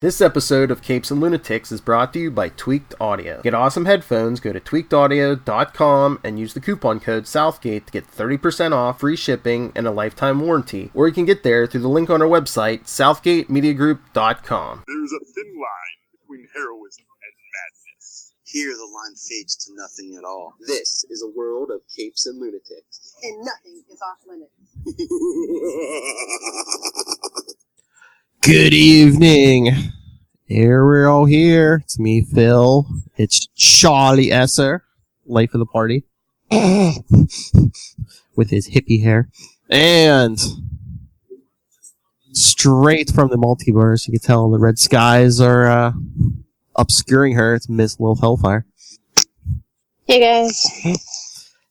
This episode of Capes and Lunatics is brought to you by Tweaked Audio. Get awesome headphones, go to tweakedaudio.com and use the coupon code Southgate to get 30% off, free shipping, and a lifetime warranty. Or you can get there through the link on our website, southgatemediagroup.com. There's a thin line between heroism and madness. Here the line fades to nothing at all. This is a world of Capes and Lunatics. And nothing is off limits. Good evening. Here we're all here. It's me, Phil. It's Charlie Esser, life of the party, with his hippie hair. And straight from the multiverse, you can tell the red skies are obscuring her. It's Miss Lil Hellfire. Hey guys.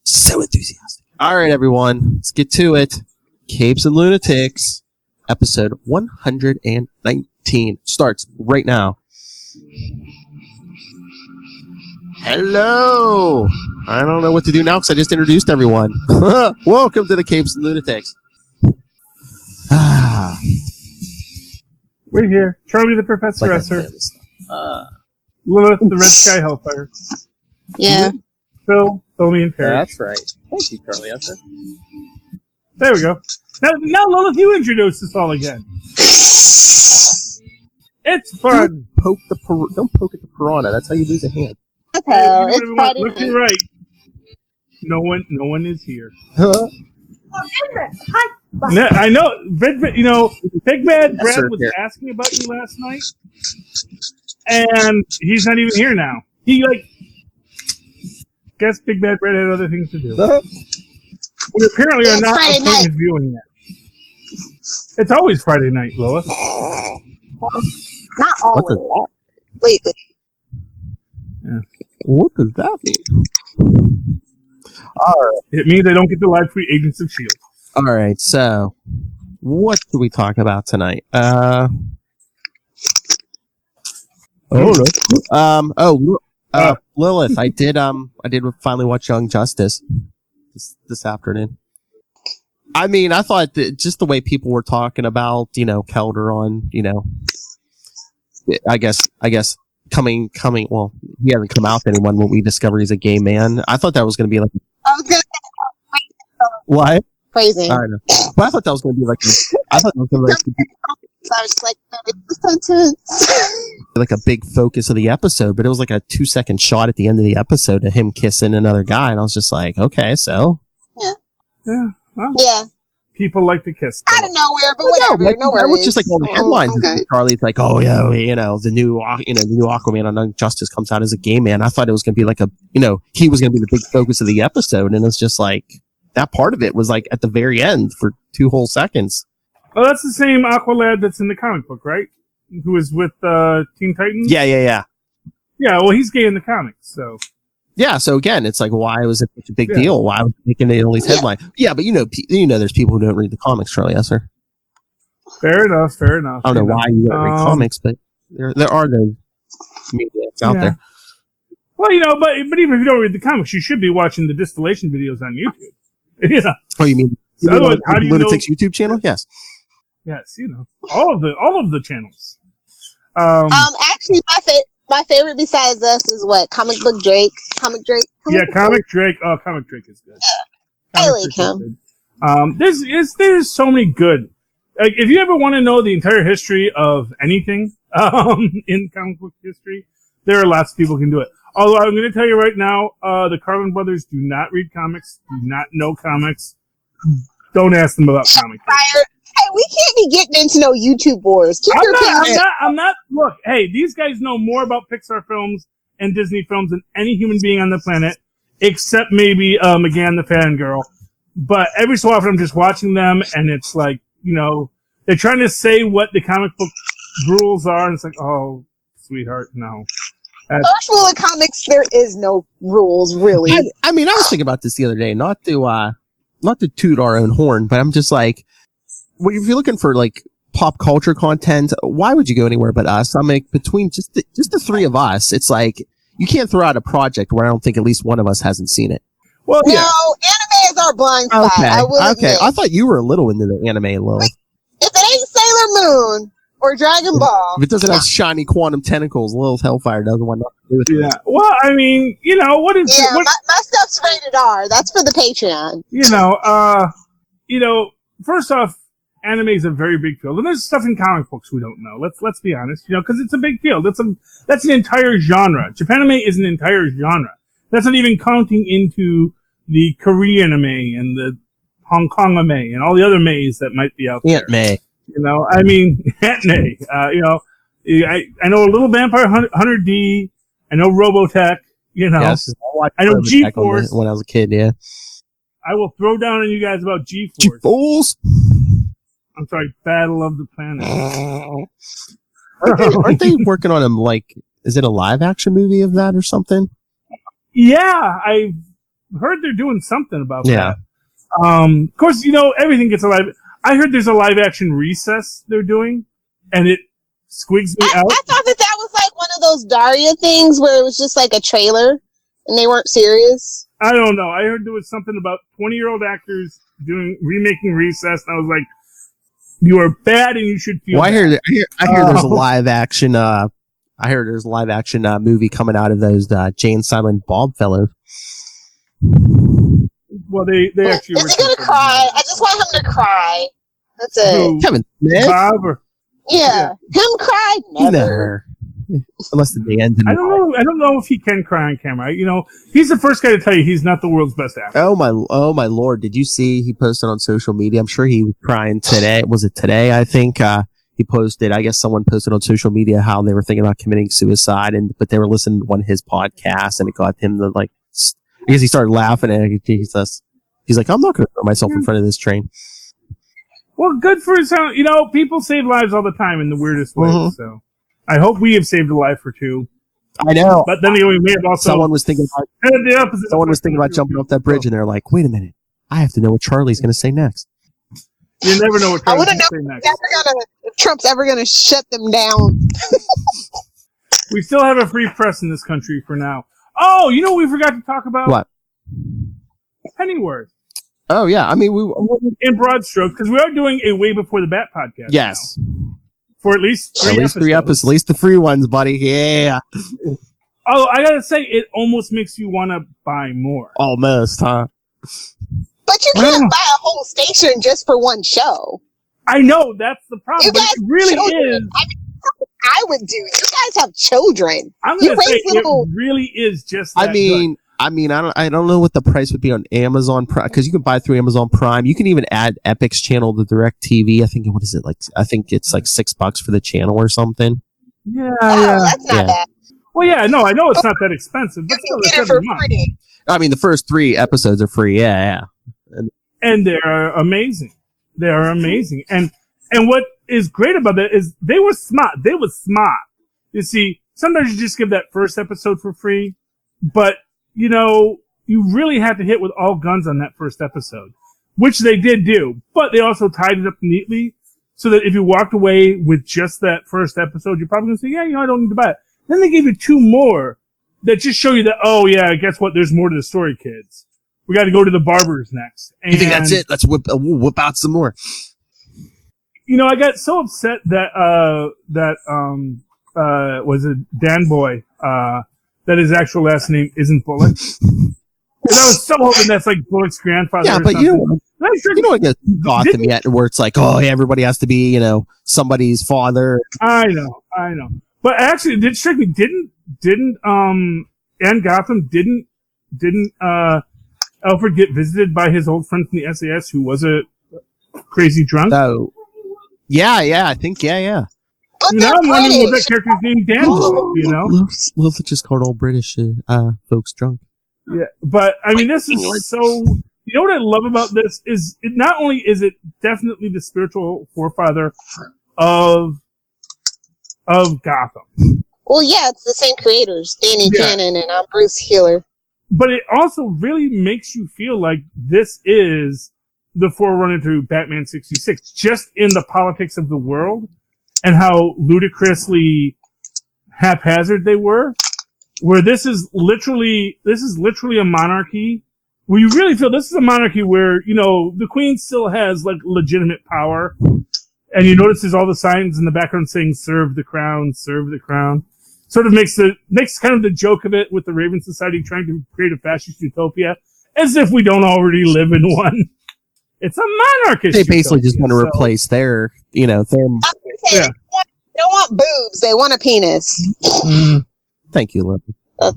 So enthusiastic. Alright everyone, let's get to it. Capes and Lunatics. Episode 119 starts right now. Hello! I don't know what to do now because I just introduced everyone. Welcome to the Capes and Lunatics. We're here. Charlie the Professor Esser. Lilith the Red Sky Hellfire. Yeah. Phil, Tony, and Perich. That's right. Thank you, Charlie Esser. There we go. Now, Lilith, you introduce us all again. It's fun. Don't poke at the piranha. That's how you lose a hand. Hell, it's Friday Look, you're right. No one is here. Huh? I know. Big Bad Brad was asking about you last night, and he's not even here now. Guess Big Bad Brad had other things to do. We apparently are not appointment viewing yet. It's always Friday night, Lois. Not always. Wait. Yeah. What does that mean? It means I don't get the live free Agents of S.H.I.E.L.D. Alright, so what do we talk about tonight? Lilith, I did finally watch Young Justice this afternoon. I mean, I thought that just the way people were talking about, Kelder on, I guess coming, well, he hasn't come out to anyone when we discover he's a gay man. I thought that was going to be like... What? Crazy. I don't know. But I thought that was going to be like... like a big focus of the episode, but it was like a 2-second shot at the end of the episode of him kissing another guy, and I was just like, okay, so... Yeah. Well, yeah. People like to kiss. Out of nowhere, but whatever. No worries. It was just like all the headlines. Okay. Charlie's like, oh yeah, the new Aquaman on Young Justice comes out as a gay man. I thought it was going to be like he was going to be the big focus of the episode, and it's just like that part of it was like at the very end for 2 whole seconds. Oh, that's the same Aqualad that's in the comic book, right? Who is with Teen Titans? Yeah. Yeah, well, he's gay in the comics, so... Yeah, so again, it's like, why was it such a big deal? Why was it making all these headlines? Yeah, but there's people who don't read the comics, Charlie, yes, sir? Fair enough. I don't know why you don't read comics, but there are those media out there. Well, but even if you don't read the comics, you should be watching the distillation videos on YouTube. Yeah. Oh, you mean otherwise, how do you Lunatics YouTube channel? Yes. Yes, all of the channels. Actually, my favorite besides us is what? Comic Drake. Comic Drake. Comic Drake. Oh, Comic Drake is good. I like him. There's so many good. Like, if you ever want to know the entire history of anything in comic book history, there are lots of people who can do it. Although I'm going to tell you right now, the Carlin brothers do not read comics, do not know comics. Don't ask them about comics. Hey, we can't be getting into no YouTube wars. I'm not. Look, hey, these guys know more about Pixar films and Disney films than any human being on the planet, except maybe McGann the fangirl. But every so often, I'm just watching them, and it's like, they're trying to say what the comic book rules are, and it's like, oh, sweetheart, no. First rule of comics, there is no rules, really. I mean, I was thinking about this the other day, not to toot our own horn, but I'm just like, well, if you're looking for like pop culture content, why would you go anywhere but us? I'm like, between just the 3 of us, it's like you can't throw out a project where I don't think at least one of us hasn't seen it. Well, no, anime is our blind spot. Okay, I will admit. I thought you were a little into the anime, Lil. If it ain't Sailor Moon, or Dragon Ball. If it doesn't have shiny quantum tentacles, Little Hellfire doesn't want nothing to do with it. Yeah. Well, I mean, what is? Yeah, my stuff's rated R. That's for the Patreon. First off, anime is a very big field, and there's stuff in comic books we don't know. Let's be honest, because it's a big field. That's an entire genre. Japanime is an entire genre. That's not even counting into the Korean anime and the Hong Kong anime and all the other mays that might be out there. Aunt May. Aunt May. I know a little Vampire Hunter D. I know Robotech. Yes, I know G-Force. When I was a kid, yeah. I will throw down on you guys about G-Force. G-Force. I'm sorry, Battle of the Planet. Aren't they working on is it a live action movie of that or something? Yeah, I've heard they're doing something about that. Of course, everything gets a live. I heard there's a live action Recess they're doing, and it squigs me out. I thought that was like one of those Daria things where it was just like a trailer, and they weren't serious. I don't know. I heard there was something about 20-year-old actors remaking Recess, and I was like, you are bad and you should feel bad. I hear there's a live action movie coming out of those Jay and Silent Bob fellows. Well, they actually. Is he gonna cry? I just want him to cry. That's it. Kevin Smith. Bob Yeah, him cry never. Unless the end. I don't know if he can cry on camera. He's the first guy to tell you he's not the world's best actor. Oh my lord! Did you see he posted on social media? I'm sure he was crying today. Was it today? I think he posted. I guess someone posted on social media how they were thinking about committing suicide, but they were listening to one of his podcasts, and it got him to I guess he started laughing, and he's like, I'm not going to throw myself in front of this train. Well, good for his. People save lives all the time in the weirdest ways. Mm-hmm. So. I hope we have saved a life or two. I know. But then we may have also... Someone was thinking about jumping off that bridge, and they're like, wait a minute. I have to know what Charlie's going to say next. You never know what Trump's going to say next. If Trump's ever going to shut them down. We still have a free press in this country for now. Oh, you know what we forgot to talk about? What? Pennyworth. Oh, yeah. I mean, in broad strokes, because we are doing a Way Before the Bat podcast. Yes. Now. For at least three episodes. At least the free ones, buddy. Yeah. Oh, I gotta say, it almost makes you want to buy more. Almost, huh? But you can't buy a whole station just for one show. I know, that's the problem. But it really is. I would do. You guys have children. I'm gonna say it really is just that good. I don't know what the price would be on Amazon Prime, because you can buy through Amazon Prime. You can even add Epic's channel to DirecTV. I think I think it's like $6 for the channel or something. Yeah, that's not bad. Well, yeah, no, I know it's not that expensive, but still, it's for free. I mean, the first 3 episodes are free. Yeah. And they're amazing. They are amazing. And what is great about that is they were smart. They were smart. You see, sometimes you just give that first episode for free, but you really had to hit with all guns on that first episode, which they did do, but they also tied it up neatly so that if you walked away with just that first episode, you're probably going to say, yeah, I don't need to buy it. Then they gave you 2 more that just show you that, oh yeah, guess what? There's more to the story, kids. We got to go to the barbers next. And, you think that's it? Let's whip out some more. I got so upset that, was it Dan Boy, that his actual last name isn't Bullock. Because I was so hoping that's like Bullock's grandfather. Yeah, but you don't get Gotham yet, where it's like, oh, everybody has to be, somebody's father. I know. But actually, it did strike me. Didn't Ann Gotham didn't Alfred get visited by his old friend from the SAS who was a crazy drunk? Oh, yeah, I think, yeah. But I'm wondering what that character's name Dan was, Love just called all British folks drunk. Yeah, but I mean, this is so. You know what I love about this is it not only is it definitely the spiritual forefather of Gotham. Well, yeah, it's the same creators, Danny Cannon and Bruce Healer. But it also really makes you feel like this is the forerunner to Batman 66, just in the politics of the world. And how ludicrously haphazard they were, where this is literally a monarchy, where you really feel this is a monarchy where, the queen still has like legitimate power, And you notice there's all the signs in the background saying "Serve the Crown, serve the Crown." Sort of makes kind of the joke of it with the Raven Society trying to create a fascist utopia, as if we don't already live in one. It's a monarchist. They basically just want to so- replace their, you know, their. Okay, Yeah. They don't want boobs. They want a penis. Thank you, Lily. Well,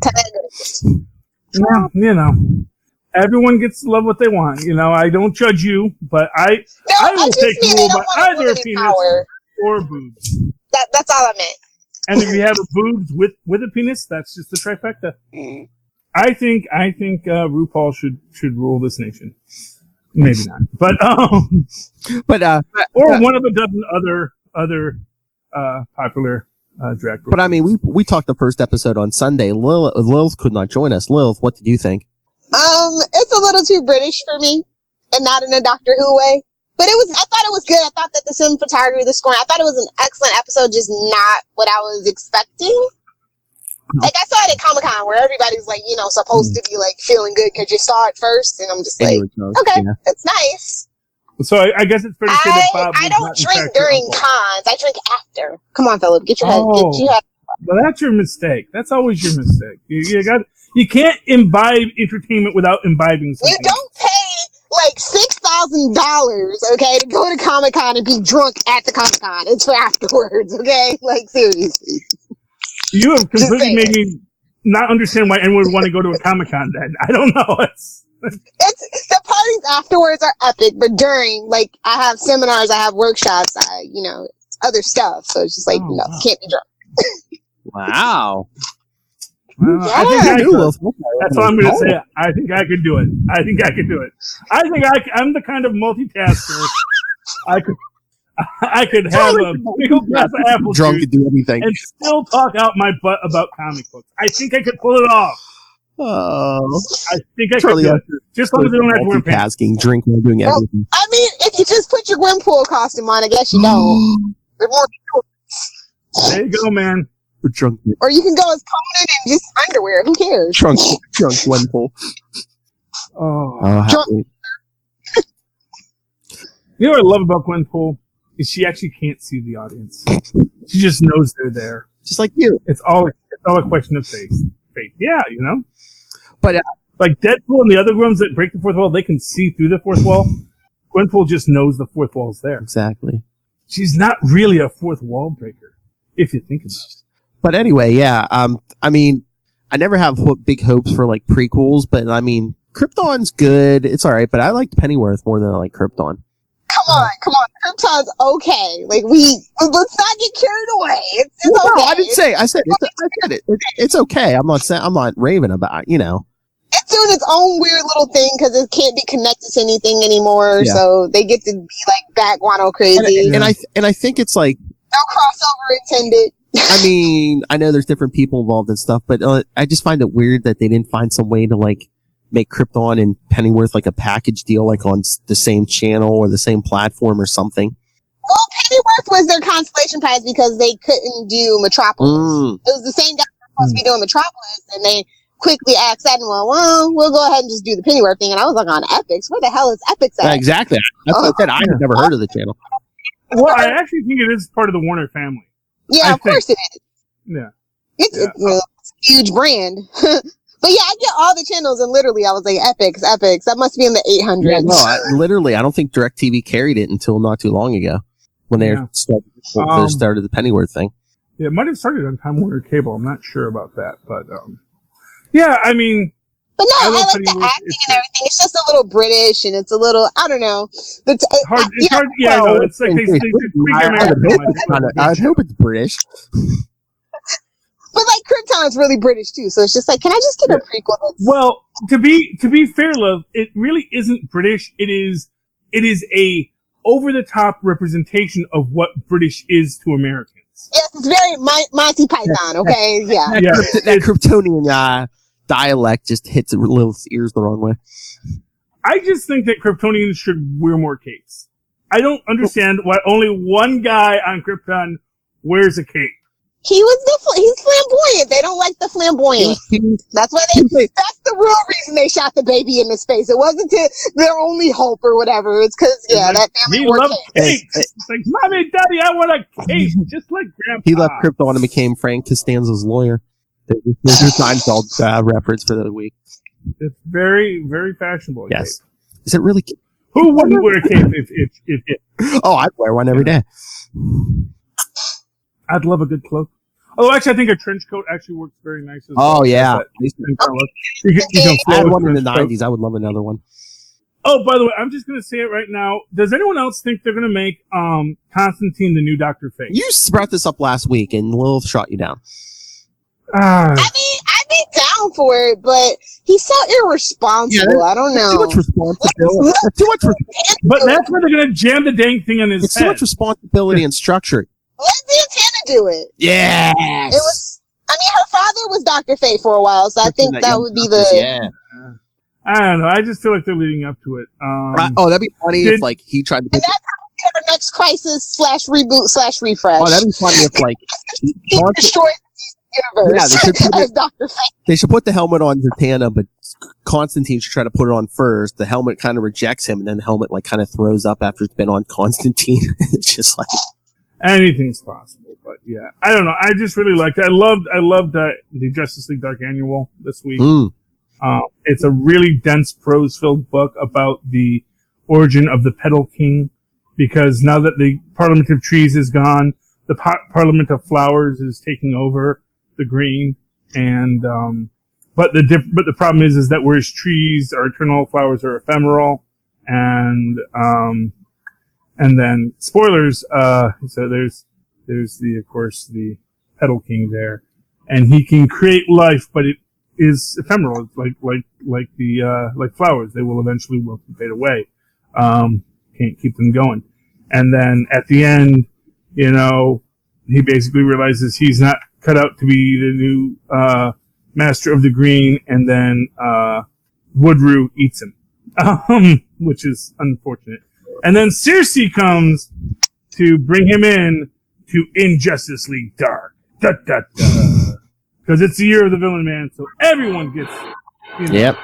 you know, everyone gets to love what they want. You know, I don't judge you, but I will just take mean rule they by don't want a either a woman in penis power. or boobs. That's all I meant. And if you have a boobs with a penis, that's just the trifecta. I think RuPaul should rule this nation. Maybe not, but or one of a dozen other popular drag. But I mean, we talked the first episode on Sunday. Lilith could not join us. Lilith, what did you think? It's a little too British for me, and not in a Doctor Who way. But I thought it was good. I thought that the cinematography, the scoring, I thought it was an excellent episode, just not what I was expecting. Like, I saw it at Comic-Con where everybody's like, you know, supposed to be like feeling good because you saw it first, and I'm just like, okay, that's nice. So I guess it's fair to say that Bob I don't drink during cons. I drink after. Come on, Philip, get your head. Well, that's your mistake. That's always your mistake. You can't imbibe entertainment without imbibing something. You don't pay like $6,000, okay, to go to Comic-Con and be drunk at the Comic-Con. It's for afterwards, okay? Like, seriously. You have completely made me not understand why anyone would want to go to a Comic-Con then. I don't know. It's the parties afterwards are epic, but during, like, I have seminars, I have workshops, other stuff. So it's just like, can't be drunk. Wow. Well, I think I could. That's all I'm going to say. I think I could do it. I think I'm the kind of multitasker. I could have a big old glass of apple drunk juice and do anything and still talk out my butt about comic books. I think I could pull it off. Oh, I think I could do it. Just as long as I don't have to wear pants. Drink while doing everything. I mean, if you just put your Gwenpool costume on, I guess you don't. There you go, man. Drunk. Or you can go as Conan in just underwear. Who cares? Drunk Gwenpool. Oh, you know what I love about Gwenpool is she actually can't see the audience. She just knows they're there. Just like you. It's all a question of faith. Yeah, you know. But like Deadpool and the other ones that break the fourth wall, they can see through the fourth wall. Gwenpool just knows the fourth wall's there. Exactly. She's not really a fourth wall breaker, if you think about it. But anyway, yeah. I mean, I never have big hopes for like prequels, but I mean, Krypton's good. It's all right, but I liked Pennyworth more than I like Krypton. Come on. Krypton's okay. Like let's not get carried away. It's okay. No, I didn't say. I said it. It's okay. I'm not raving about it, you know. It's doing its own weird little thing because it can't be connected to anything anymore. Yeah. So they get to be like back guano crazy. And I think it's like no crossover intended. I mean, I know there's different people involved and stuff, but I just find it weird that they didn't find some way to like make Krypton and Pennyworth like a package deal, like on the same channel or the same platform or something. Well, Pennyworth was their constellation prize because they couldn't do Metropolis. It was the same guy who was supposed to be doing Metropolis, and they quickly asked that and well, we'll go ahead and just do the Pennyworth thing. And I was like, on Epix? Where the hell is Epix at? Exactly. That's what I said. I had never heard of the channel. Well, I actually think it is part of the Warner family. Yeah, of course it is. Yeah. It's a huge brand. But yeah, I get all the channels, and literally I was like, Epix. That must be in the 800s. Yeah, no, I don't think DirecTV carried it until not too long ago when they started the Pennyworth thing. Yeah, it might have started on Time Warner Cable. I'm not sure about that, but yeah, I mean. But no, I like the acting and everything. It's just a little British, and it's a little, I don't know. It's hard. Yeah, no, it's like I hope it's British. But like Krypton's really British too, so it's just like, can I just get a prequel? Well, to be fair, love, it really isn't British. It is a over the top representation of what British is to Americans. Yes, it's very Monty Python. Okay, yeah. That Kryptonian dialect just hits Lilith's ears the wrong way. I just think that Kryptonians should wear more capes. I don't understand why only one guy on Krypton wears a cape. He's flamboyant. They don't like the flamboyant. That's why that's the real reason they shot the baby into space. It wasn't to their only hope or whatever. It's because, that family wore capes. It's like, Mommy, Daddy, I want a cape, just like Grandpa. He left Krypton and became Frank Costanza's lawyer. There's your Seinfeld reference for the week. It's very, very fashionable. Yes. Is it really? Who wouldn't wear a cape if Oh, I'd wear one every day. I'd love a good cloak. Oh, actually, I think a trench coat actually works very nice as well. Oh, yeah. I had one in the 90s. I would love another one. Oh, by the way, I'm just going to say it right now. Does anyone else think they're going to make Constantine the new Dr. Fate? You brought this up last week, and Lil shot you down. I mean, I'd be down for it, but he's so irresponsible. Yeah, I don't know. Too much responsibility. But that's where they're going to jam the dang thing on his It's head. too much responsibility and structure. Let Santana do it. Yes. It was. I mean, her father was Dr. Fate for a while, so I think that would be the. Yeah. I don't know. I just feel like they're leading up to it. That'd be funny if he tried to. And that's how we get our next crisis / reboot / refresh. Oh, that'd be funny if he destroys the universe as Dr. Fate. They should put the helmet on Zatanna, but Constantine should try to put it on first. The helmet kind of rejects him, and then the helmet kind of throws up after it's been on Constantine. It's just like. Anything's possible, but yeah, I don't know. I just really liked it. I loved the Justice League Dark Annual this week. It's a really dense prose-filled book about the origin of the Petal King, because now that the Parliament of Trees is gone, the Parliament of Flowers is taking over the Green, and but the problem is that whereas trees are eternal, flowers are ephemeral, and then spoilers. So there's of course the Petal King there, and he can create life, but it is ephemeral. It's like flowers. They will eventually wilt and fade away. Can't keep them going. And then at the end, he basically realizes he's not cut out to be the new Master of the Green, and then Woodrue eats him, which is unfortunate. And then Circe comes to bring him to Injustice League Dark. Da, da, da. Because it's the year of the villain man, so everyone gets. Yep.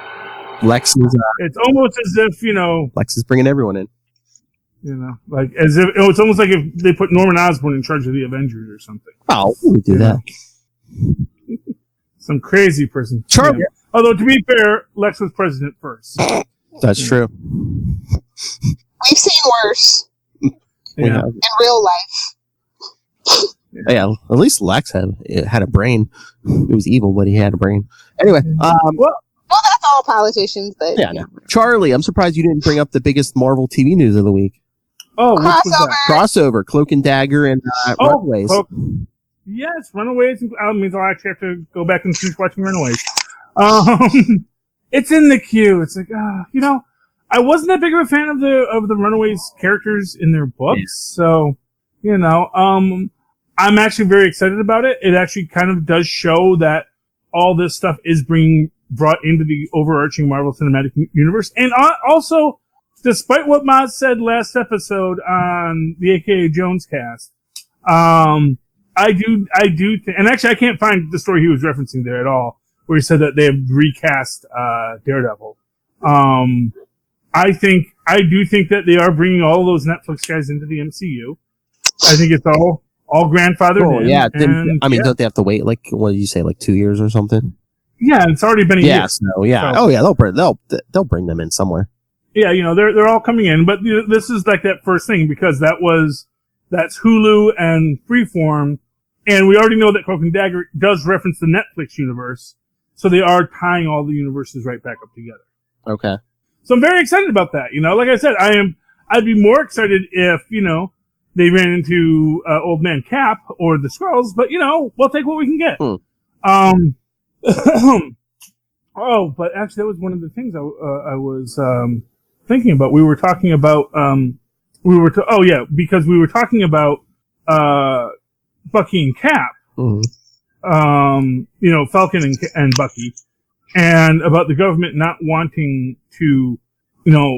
Lex is. It's almost as if Lex is bringing everyone in. Like as if it's almost like if they put Norman Osborn in charge of the Avengers or something. Oh, we do that. Some crazy person. Charlie. Yeah. Although to be fair, Lex was president first. That's true. We've seen worse. Yeah. In real life. Yeah, at least Lex had a brain. It was evil, but he had a brain. Anyway, well, that's all politicians, but yeah. No. Charlie, I'm surprised you didn't bring up the biggest Marvel TV news of the week. Oh, crossover, Cloak and Dagger, and Runaways. Yes, Runaways. Means I'll actually have to go back and finish watching Runaways. It's in the queue. It's like, I wasn't that big of a fan of the Runaways characters in their books, so I'm actually very excited about it. It actually kind of does show that all this stuff is being brought into the overarching Marvel Cinematic Universe. And also, despite what Maz said last episode on the AKA Jones cast, I do think, and actually I can't find the story he was referencing there at all, where he said that they have recast, Daredevil. I do think that they are bringing all those Netflix guys into the MCU. I think it's all grandfathered in. Oh, yeah. Don't they have to wait, what did you say, 2 years or something? Yeah, it's already been a year. Yes, no, yeah. So, they'll bring them in somewhere. Yeah, they're all coming in, but this is like that first thing, because that's Hulu and Freeform, and we already know that Cloak and Dagger does reference the Netflix universe, so they are tying all the universes right back up together. Okay. So I'm very excited about that. Like I said, I'd be more excited if, they ran into Old Man Cap or the Skrulls, but we'll take what we can get. But actually, that was one of the things I was thinking about. We were talking about because we were talking about Bucky and Cap, Falcon and Bucky, and about the government not wanting to,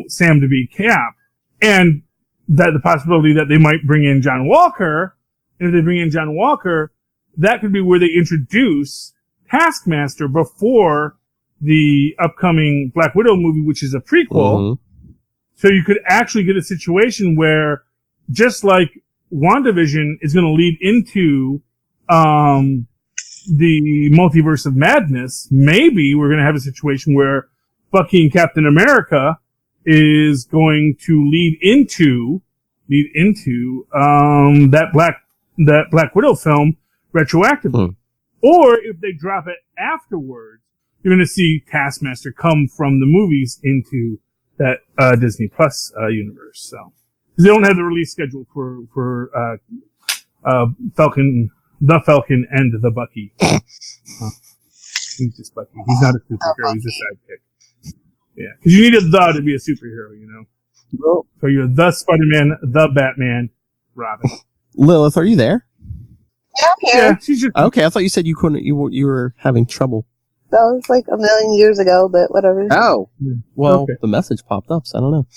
Sam to be Cap, and that the possibility that they might bring in John Walker. And if they bring in John Walker, that could be where they introduce Taskmaster before the upcoming Black Widow movie, which is a prequel. So you could actually get a situation where, just like WandaVision is going to lead into the Multiverse of Madness, maybe we're going to have a situation where Bucky and Captain America is going to lead into that Black Widow film retroactively. Or if they drop it afterwards, you're going to see Taskmaster come from the movies into that Disney Plus universe. So they don't have the release schedule for Falcon, the Falcon, and the Bucky. He's just Bucky. He's not a superhero. He's a sidekick. Yeah, because you need a "the" to be a superhero, you know. Well, So you're the Spider-Man, the Batman, Robin. Lilith, are you there? Yeah, I'm here. Yeah, she's just Okay, I thought you said you couldn't. You were having trouble. That was like a million years ago, but whatever. Oh, well, Okay. the message popped up, so I don't know.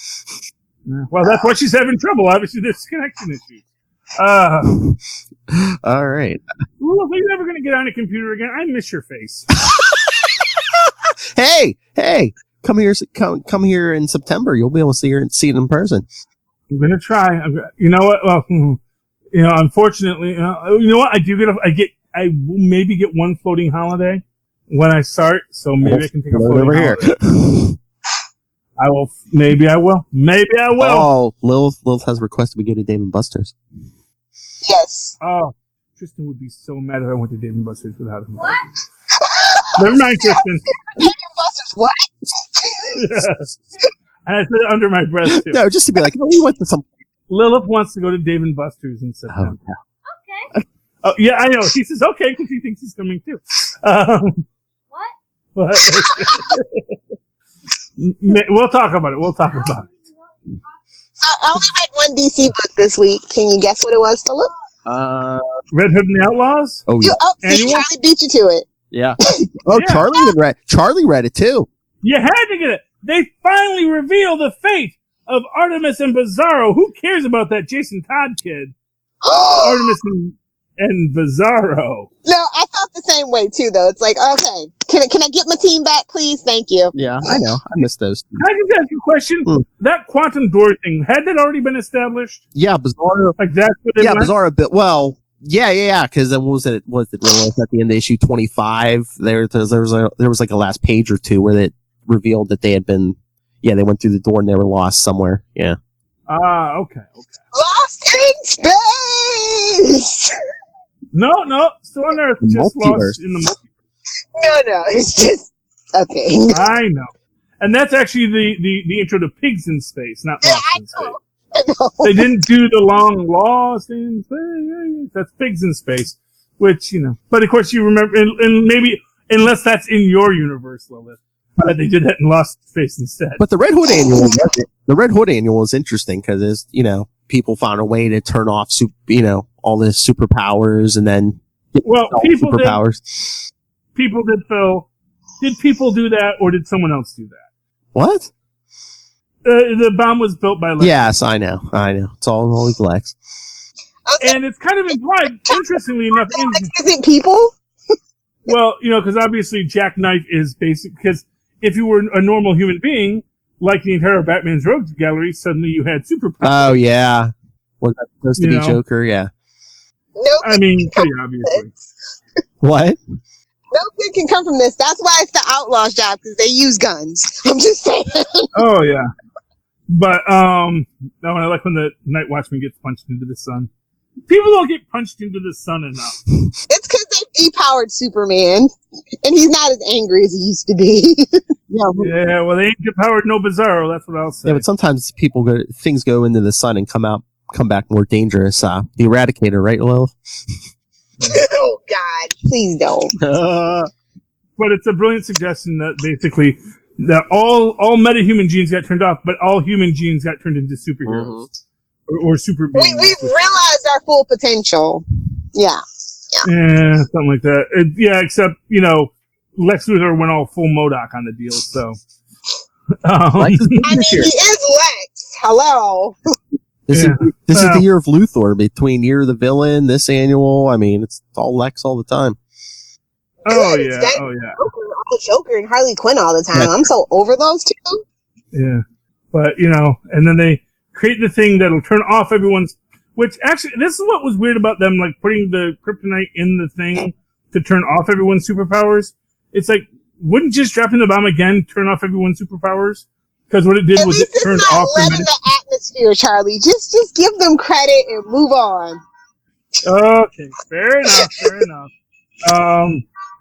Yeah. Well, that's why she's having trouble. Obviously, there's connection issues. All right. Look, you're never going to get on a computer again. I miss your face. Hey, come here in September. You'll be able to see it in person. I'm going to try. You know what? Well, unfortunately, you know what? I will maybe get one floating holiday when I start. So maybe I can take a floating over here. holiday. I will. Maybe I will. Oh, Lilith has requested we go to Dave and Buster's. Yes. Oh, Tristan would be so mad if I went to Dave & Buster's without him. What? Never mind, Tristan. Dave & Buster's what? And I said it under my breath, too. No, just to be like, oh, we went to some. Lilith wants to go to Dave & Buster's in September. Oh, Okay. Oh, yeah, I know. He says, okay, because he thinks he's coming, too. What? We'll talk about it. I only read one DC book this week. Can you guess what it was, Philip? Red Hood and the Outlaws? Oh, yeah. See, Annual? Charlie beat you to it. Yeah. Oh, Yeah. Charlie read it too. You had to get it. They finally reveal the fate of Artemis and Bizarro. Who cares about that Jason Todd kid? Artemis and Bizarro. No, I felt the same way too, though. It's like, okay, can I get my team back, please? Thank you. Yeah, I know. I missed those. Can I just ask you a question? That quantum door thing, had that already been established? Yeah, Bizarro. Like that's what it Yeah, went? Bizarro. But well, yeah. Because then was it realized at the end of issue 25? There was like a last page or two where it revealed that they had been. Yeah, they went through the door and they were lost somewhere. Yeah. Okay. Lost in space. No, still on Earth, just Multiverse. lost in the multiverse. No, it's just okay. I know. And that's actually the intro to Pigs in Space, not Lost in Space. I know. They didn't do the long Lost in Space. That's Pigs in Space, which, but of course you remember, and maybe, unless that's in your universe, Lilith, that they did that in Lost in Space instead. But the Red Hood annual is interesting because people found a way to turn off all the superpowers and then people superpowers. People did, Phil. Did people do that, or did someone else do that? What? The bomb was built by Lex. Yes, I know. It's always Lex. Okay. And it's kind of implied, interestingly enough, Isn't people? well, because obviously Jackknife is basic, because if you were a normal human being, like the entire Batman's Rogues Gallery, suddenly you had superpowers. Oh, yeah. Was that supposed to be Joker? Yeah. No. I mean, pretty obviously. What? No good can come from this. That's why it's the Outlaw's job, because they use guns. I'm just saying. Oh, yeah. But, I like when the Night Watchman gets punched into the sun. People don't get punched into the sun enough. It's because they depowered Superman, and he's not as angry as he used to be. Yeah, well, they ain't depowered no Bizarro, that's what I'll say. Yeah, but sometimes things go into the sun and come back more dangerous. The Eradicator, right, Lilith? Oh, God. Please don't. But it's a brilliant suggestion that basically that all metahuman genes got turned off, but all human genes got turned into superheroes or super beings. We've realized our full potential. Yeah. Yeah, something like that. Except Lex Luthor went all full MODOK on the deal. So, I mean, he is Lex. Hello. This is the year of Luthor, between Year of the Villain, this annual. I mean, it's all Lex all the time. Oh yeah. Joker and Harley Quinn all the time. I'm so over those two. Yeah. But, and then they create the thing that'll turn off everyone's, which actually, this is what was weird about them, like putting the kryptonite in the thing to turn off everyone's superpowers. It's like, wouldn't just dropping the bomb again turn off everyone's superpowers? Because what it did was it turned off the atmosphere, Charlie. Just give them credit and move on. Okay, fair enough.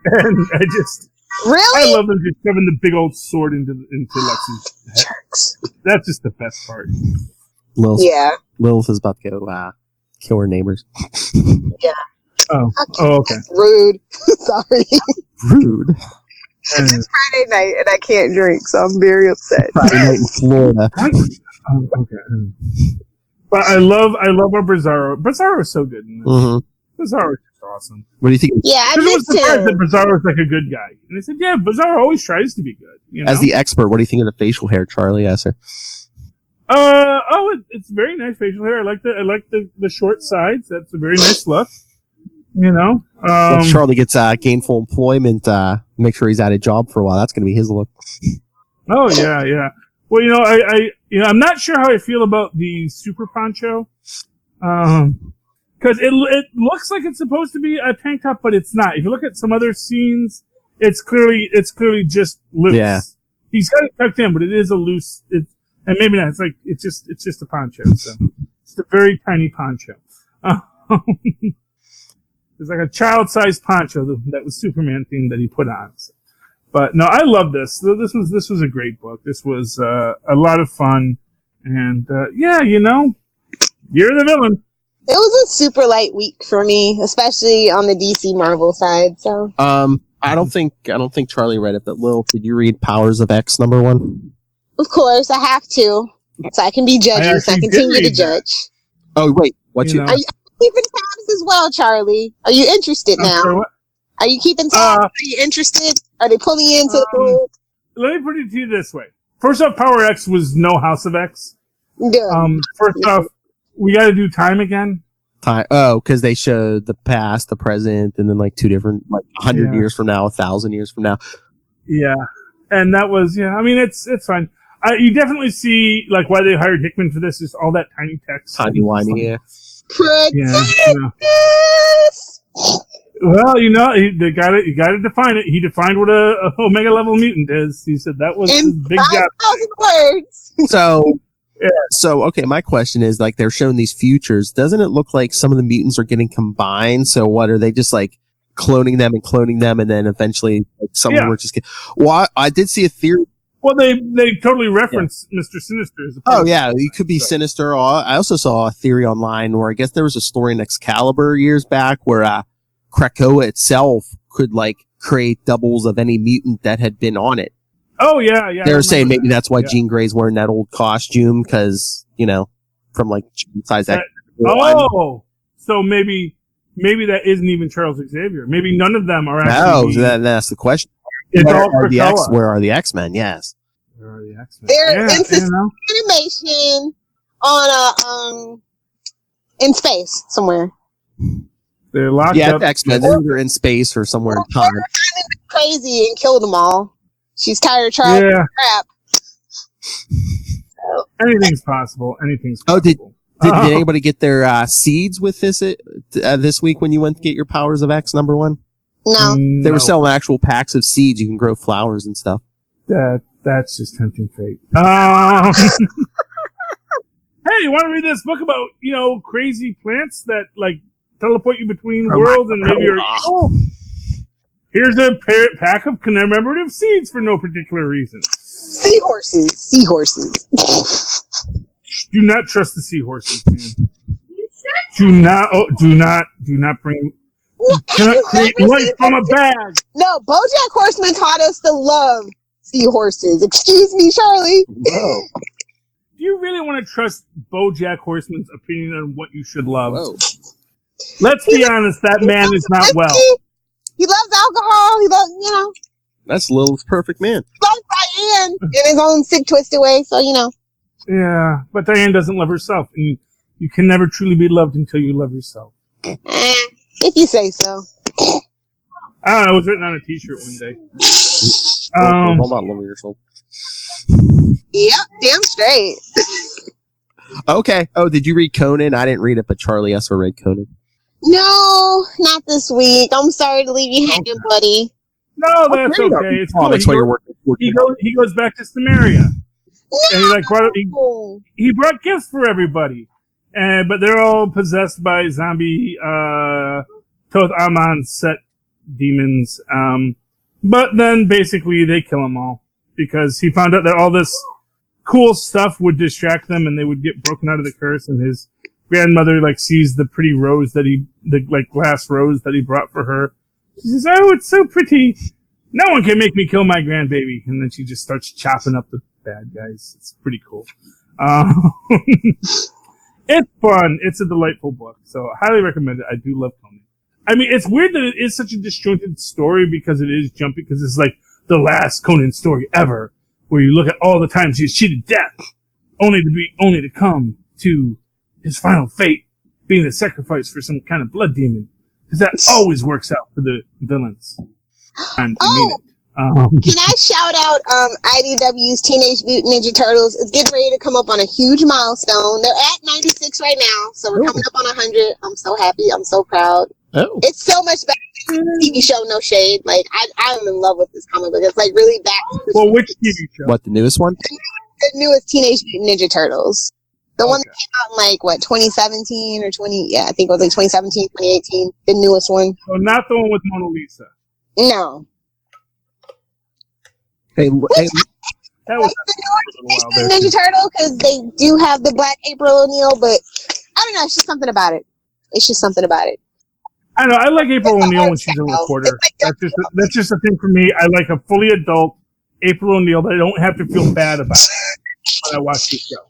And I just really, I love them just shoving the big old sword into Lexi's head. Jerks. That's just the best part. Lilith is about to go kill her neighbors. Yeah. Oh, okay. Rude. Sorry. Rude. It's Friday night and I can't drink, so I'm very upset. Friday night in Florida. Okay. But I love our Bizarro. Bizarro is so good in this. Mm-hmm. Bizarro is just awesome. What do you think? Yeah, I was missed surprised him. that Bizarro is like a good guy. And they said, yeah, Bizarro always tries to be good. As the expert, what do you think of the facial hair, Charlie? Yes, sir. It's very nice facial hair. I like the short sides. That's a very nice look. Once Charlie gets gainful employment, make sure he's at a job for a while. That's going to be his look. Oh yeah. Well, I'm not sure how I feel about the super poncho, because it looks like it's supposed to be a tank top, but it's not. If you look at some other scenes, it's clearly just loose. Yeah. He's got it tucked in, but it is a loose. And maybe not. It's just a poncho. So it's a very tiny poncho. It's like a child-sized poncho that was Superman themed that he put on. So. But no, I love this. This was a great book. This was a lot of fun, and you're the villain. It was a super light week for me, especially on the DC Marvel side. So I don't think Charlie read it, but Lil, did you read Powers of X #1? Of course, I have to, so I can be judgy. So I continue to judge. Oh wait, what you? Are you keeping tabs as well, Charlie? Are you interested now? Sure, are you keeping tabs? Are you interested? Are they pulling you into the pool? Let me put it to you this way. First off, Power X was no House of X. Yeah. First off, we got to do time again. Time. Oh, because they showed the past, the present, and then like two different, like 100 years from now, 1,000 years from now. Yeah, and that was I mean, it's fine. You definitely see like why they hired Hickman for this. Just all that tiny text. Timey-wimey, yeah. Well, they got it. You got to define it. He defined what a Omega level mutant is. He said that was his big job. 5,000 words. So okay. My question is, like, they're showing these futures. Doesn't it look like some of the mutants are getting combined? So what are they just like cloning them, and then eventually like, some of them are just? Well, I did see a theory. Well, they totally reference Mr. Sinister. Oh yeah, he could be Sinister. I also saw a theory online where I guess there was a story in Excalibur years back where Krakoa itself could like create doubles of any mutant that had been on it. Oh yeah. They were saying maybe that's why Jean Grey's wearing that old costume because from like size X. So maybe that isn't even Charles Xavier. Maybe none of them are actually. No, that's the question. Where are the X-Men? Yes. Where are the X-Men? They're in animation on in space somewhere. They're locked up. The X-Men. They're in space or somewhere in time. Crazy and killed them all. She's tired of trying crap. Anything's possible. Anything's possible. Did Oh. anybody get their seeds with this week when you went to get your Powers of X #1? No. They were selling actual packs of seeds. You can grow flowers and stuff. That's just tempting fate. Hey, you want to read this book about, crazy plants that, like, teleport you between worlds and maybe here's a pack of commemorative seeds for no particular reason. Seahorses. Do not trust the seahorses, man. Do not bring... You cannot create life from a bag. No, BoJack Horseman taught us to love seahorses. Excuse me, Charlie. Whoa. Do you really want to trust BoJack Horseman's opinion on what you should love? Whoa. Let's be honest, that man is not well. He loves alcohol. He loves, That's Lil's perfect man. He loves Diane in his own sick, twisted way, so, Yeah, but Diane doesn't love herself. And You can never truly be loved until you love yourself. If you say so. I don't know. It was written on a T-shirt one day. All about loving yourself. Yep, damn straight. Okay. Oh, did you read Conan? I didn't read it, but Charlie Esser read Conan. No, not this week. I'm sorry to leave you hanging, buddy. No, that's okay. It's cool. That's why you're working. He goes back to Samaria. No! And he brought gifts for everybody. But they're all possessed by zombie Toth Amon set demons. But then basically they kill them all because he found out that all this cool stuff would distract them and they would get broken out of the curse, and his grandmother sees the pretty rose the glass rose that he brought for her. She says, "Oh, it's so pretty. No one can make me kill my grandbaby." And then she just starts chopping up the bad guys. It's pretty cool. It's fun. It's a delightful book. So I highly recommend it. I do love Conan. I mean, it's weird that it is such a disjointed story because it is jumpy, because it's like the last Conan story ever, where you look at all the times he's cheated death, only to come to his final fate, being the sacrifice for some kind of blood demon. Because that always works out for the villains. And Can I shout out IDW's Teenage Mutant Ninja Turtles? It's getting ready to come up on a huge milestone. They're at 96 right now, so we're coming up on 100. I'm so happy. I'm so proud. Oh. It's so much better than the TV show, no shade. I'm in love with this comic book. It's really back to the Well, which TV show? What, the newest one? The newest Teenage Mutant Ninja Turtles. The one that came out in 2017 or 20, I think it was 2017, 2018. The newest one. So not the one with Mona Lisa. No. Hey, That was the Ninja Turtle, because they do have the Black April O'Neil, but I don't know. It's just something about it. I know. I like April O'Neil when she's a reporter. That's just a thing for me. I like a fully adult April O'Neil that I don't have to feel bad about when I watch the show.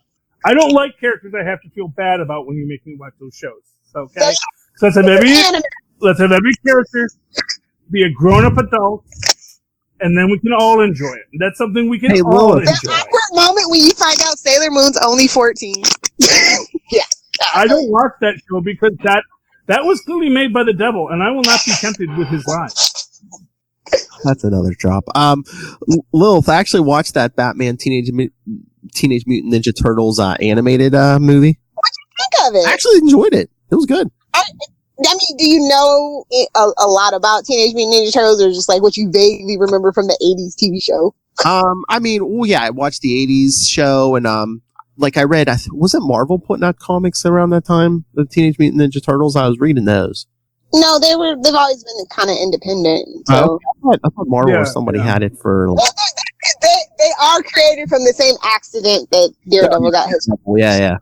I don't like characters I have to feel bad about when you make me watch those shows. Okay? So let's have every character be a grown-up adult, and then we can all enjoy it. That's something we can all enjoy. The awkward moment when you find out Sailor Moon's only 14. Yeah. I don't watch that show because that was clearly made by the devil, and I will not be tempted with his lies. That's another drop. Lilith, I actually watched that Batman Teenage Mutant Ninja Turtles animated movie. What did you think of it? I actually enjoyed it. It was good. I mean, do you know a lot about Teenage Mutant Ninja Turtles, or just like what you vaguely remember from the 80s TV show? I mean, well, yeah, I watched the 80s show, and I read, wasn't Marvel putting out comics around that time? The Teenage Mutant Ninja Turtles? I was reading those. No, they've always been kind of independent. So. I thought Marvel or somebody had it for. They are created from the same accident that Daredevil got his. Yeah.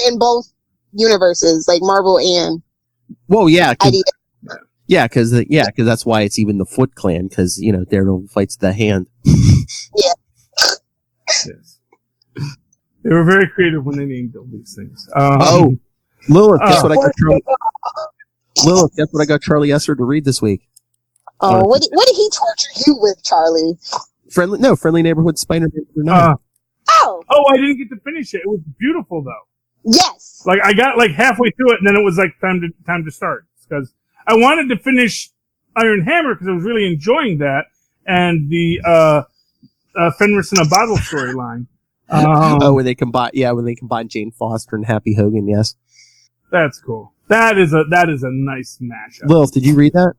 In both universes, like Marvel and. Well, yeah. Yeah, because that's why it's even the Foot Clan, because Daredevil fights the Hand. Yeah. Yes. They were very creative when they named all these things. Lilith, guess what I got Charlie? Lilith, guess what I got Charlie Esser to read this week? Oh, what did he torture you with, Charlie? Friendly Neighborhood Spider-Man. I didn't get to finish it. It was beautiful though. Yes. I got halfway through it, and then it was time to start, because I wanted to finish Iron Hammer because I was really enjoying that, and the Fenris in a Bottle storyline. When they combine Jane Foster and Happy Hogan, yes. That's cool. That is a nice mashup. Lilith, did you read that?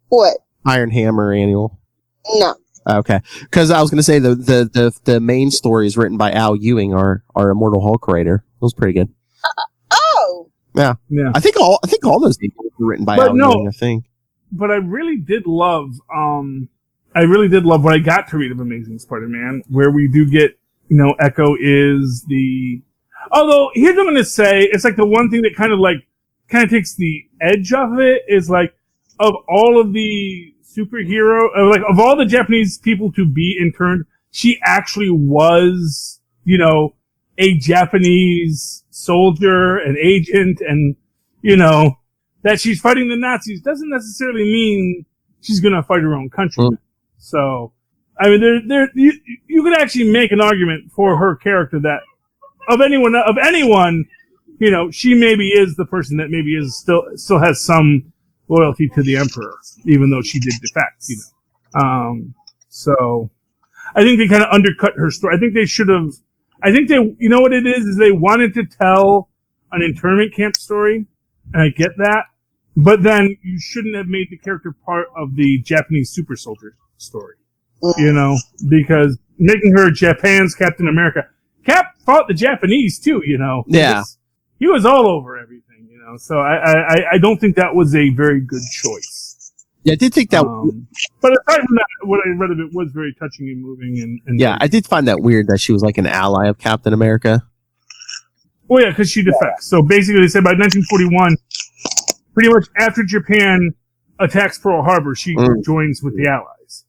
What? Iron Hammer annual. No. Okay, because I was going to say the main story is written by Al Ewing, our Immortal Hulk writer. It was pretty good. Yeah. I think all those people were written by Al Ewing. I think. But I really did love what I got to read of Amazing Spider-Man, where we do get Echo is the. Although here's what I'm going to say, it's the one thing that kind of takes the edge off of it is of all of the superhero, of all the Japanese people to be interned, she actually was, a Japanese soldier, an agent, and, that she's fighting the Nazis doesn't necessarily mean she's going to fight her own country. So, I mean, you could actually make an argument for her character that, anyone, she maybe is the person that maybe is still has some loyalty to the Emperor, even though she did defect. So I think they kind of undercut her story. I think they should have. I think you know what it is they wanted to tell an internment camp story, and I get that, but then you shouldn't have made the character part of the Japanese super soldier story, because making her Japan's Captain America. Cap fought the Japanese too, Yeah. He was all over everything, so I don't think that was a very good choice. Yeah, I did think that. But aside from that, what I read of it was very touching and moving. And yeah, I did find that weird that she was like an ally of Captain America. Well, yeah, because she defects. So basically, they said by 1941, pretty much after Japan attacks Pearl Harbor, she joins with the Allies.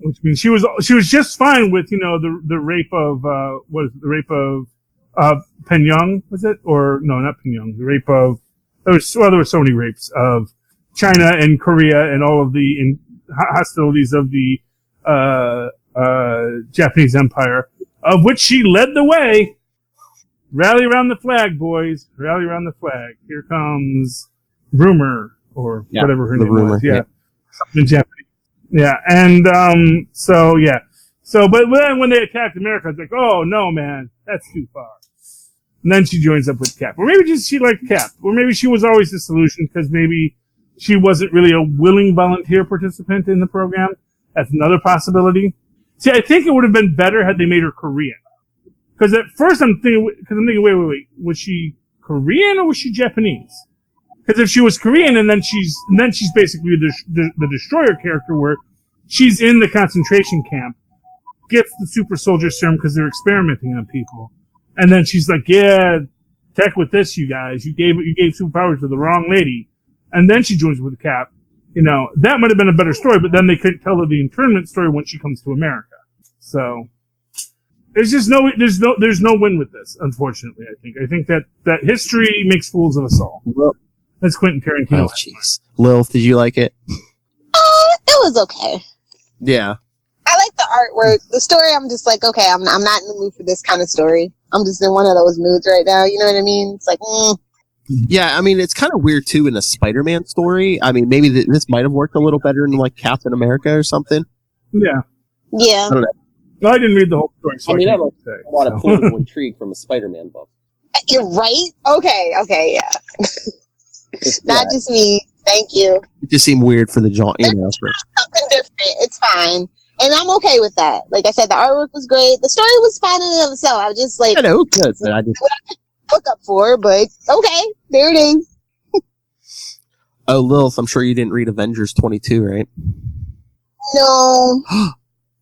Which means she was just fine with the rape of Pyongyang, was it? Or no, not Pyongyang. The rape of there were so many rapes of China and Korea and all of the hostilities of the Japanese Empire, of which she led the way. Rally around the flag, boys! Rally around the flag. Here comes Rumor or whatever her name was. Yeah, something in Japanese. Yeah, and so but then when they attacked America, it's like, oh no, man, that's too far. And then she joins up with Cap, or maybe just she liked Cap, or maybe she was always the solution because maybe she wasn't really a willing volunteer participant in the program. That's another possibility. See, I think it would have been better had they made her Korean. Because at first I'm thinking, wait, was she Korean or was she Japanese? Because if she was Korean and then she's basically the destroyer character where she's in the concentration camp, gets the super soldier serum because they're experimenting on people, and then she's like, yeah, tech with this, you guys, you gave superpowers to the wrong lady, and then she joins with Cap. That might have been a better story, but then they couldn't tell her the internment story when she comes to America. So there's no win with this, unfortunately. I think that history makes fools of us all. That's Quentin Tarantino. Oh, jeez. Lilith, did you like it? It was okay. Yeah. I like the artwork. The story, I'm just like, okay, I'm not in the mood for this kind of story. I'm just in one of those moods right now. You know what I mean? It's like, Yeah, I mean, it's kind of weird, too, in a Spider-Man story. I mean, maybe this might have worked a little better in, like, Captain America or something. Yeah. Yeah. I don't know. No, I didn't read the whole story. So I have a lot of political intrigue from a Spider-Man book. You're right? Okay, yeah. Not just me. Thank you. It just seemed weird for the John. Something different. It's fine. And I'm okay with that. Like I said, the artwork was great. The story was fine in and of itself. I was just like, I know, good, but I just look up for, but okay, there it is. Oh, Lilith, I'm sure you didn't read Avengers 22, right? No.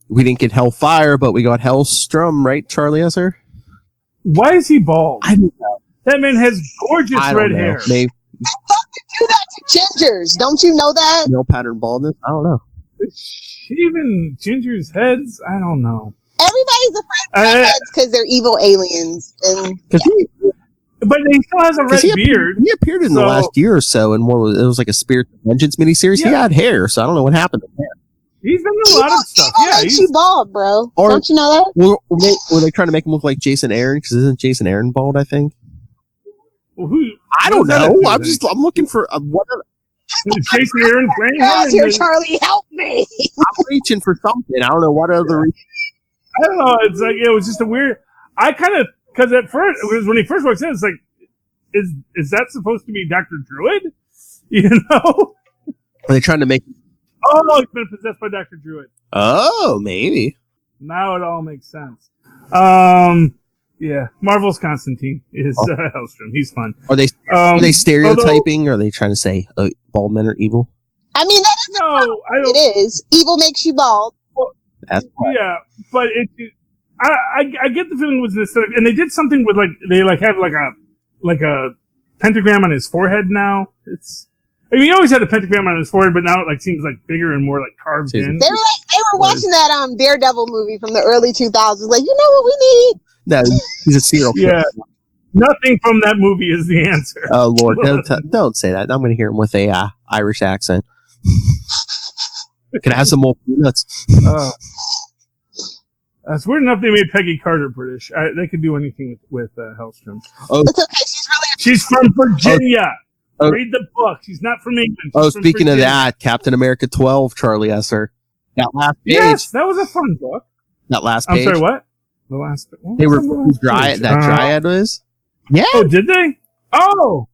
We didn't get Hellfire, but we got Hellstrom, right, Charlie Esser? Why is he bald? I don't know. That man has gorgeous red hair. Maybe I fucking do that to gingers. Don't you know that? no pattern baldness. I don't know. Even gingers' heads? I don't know. Everybody's afraid of heads because they're evil aliens. And but he still has a red beard. He appeared in the last year or so, and it was like a Spirit of Vengeance miniseries. Yeah. He had hair, so I don't know what happened to him. He's been in a lot of stuff. Yeah, he's bald, bro. Don't you know that? Were they trying to make him look like Jason Aaron? Because isn't Jason Aaron bald? I think. Well, I don't know. I'm looking for what. Jason Aaron playing him? Here, Charlie, help me! I'm reaching for something. I don't know what other. I don't know. It's like it was just a weird. I kind of because at first it was when he first walks in, it's like, is that supposed to be Dr. Druid? Are they trying to make? Oh, he's been possessed by Dr. Druid. Oh, maybe. Now it all makes sense. Yeah, Marvel's Constantine is Hellstrom. He's fun. Are they stereotyping? Or are they trying to say bald men are evil? I mean, that is it is. Evil makes you bald. Well, yeah, but I get the feeling it was this, and they did something with they have like a pentagram on his forehead now. He always had a pentagram on his forehead, but now it seems bigger and more carved in. They were watching that Daredevil movie from the early 2000s. Like, you know what we need? No, he's a serial killer. Yeah, nothing from that movie is the answer. Oh Lord, don't say that. I'm going to hear him with a Irish accent. Can I have some more peanuts? It's weird enough they made Peggy Carter British. They could do anything with Hellstrom. Oh, It's okay. She's from Virginia. Oh. Read the book. She's not from England. She's oh, from speaking of Virginia. that, Captain America 12, Charlie Esser. That last page. Yes, that was a fun book. That last I'm page. sorry, what? The last. They were Dryad. That Dryad was. Yeah. Oh, did they? Oh,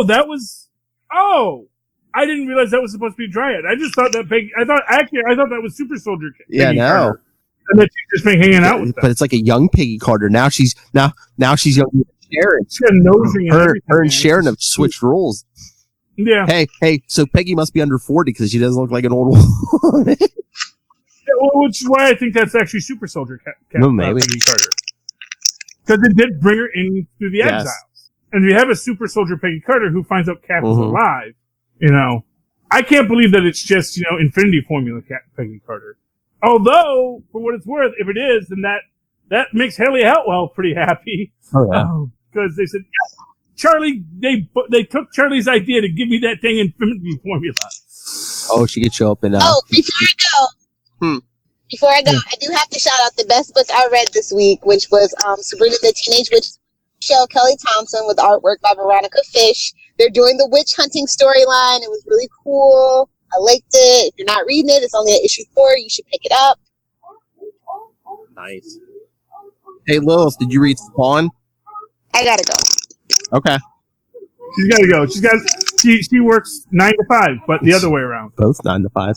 that was. Oh, I didn't realize that was supposed to be Dryad. I just thought that Peggy. I thought that was Super Soldier. Yeah, Peggy no. Carter. And that she's just been hanging out with them. But it's like a young Peggy Carter. Now she's young with Sharon. She got a nose ring and Her everything, and Sharon have switched roles. Yeah. Hey, so Peggy must be under 40 because she doesn't look like an old woman. Which is why I think that's actually Super Soldier maybe. Peggy Carter. Because it did bring her in through the exiles. And you have a Super Soldier Peggy Carter who finds out Cap is alive. I can't believe that it's just, Infinity Formula Peggy Carter. Although, for what it's worth, if it is, then that makes Haley Atwell pretty happy. Oh, yeah. Because they said, yeah, Charlie, they took Charlie's idea to give me that thing Infinity Formula. Oh, she could show up in. Before I go, I do have to shout out the best book I read this week, which was Sabrina the Teenage Witch. Michelle Kelly Thompson with artwork by Veronica Fish. They're doing the witch hunting storyline. It was really cool. I liked it. If you're not reading it, it's only at issue 4. You should pick it up. Nice. Hey, Lilith, did you read Spawn? I gotta go. Okay. She's got to go. She works 9 to 5, but the other way around. Both 9 to 5.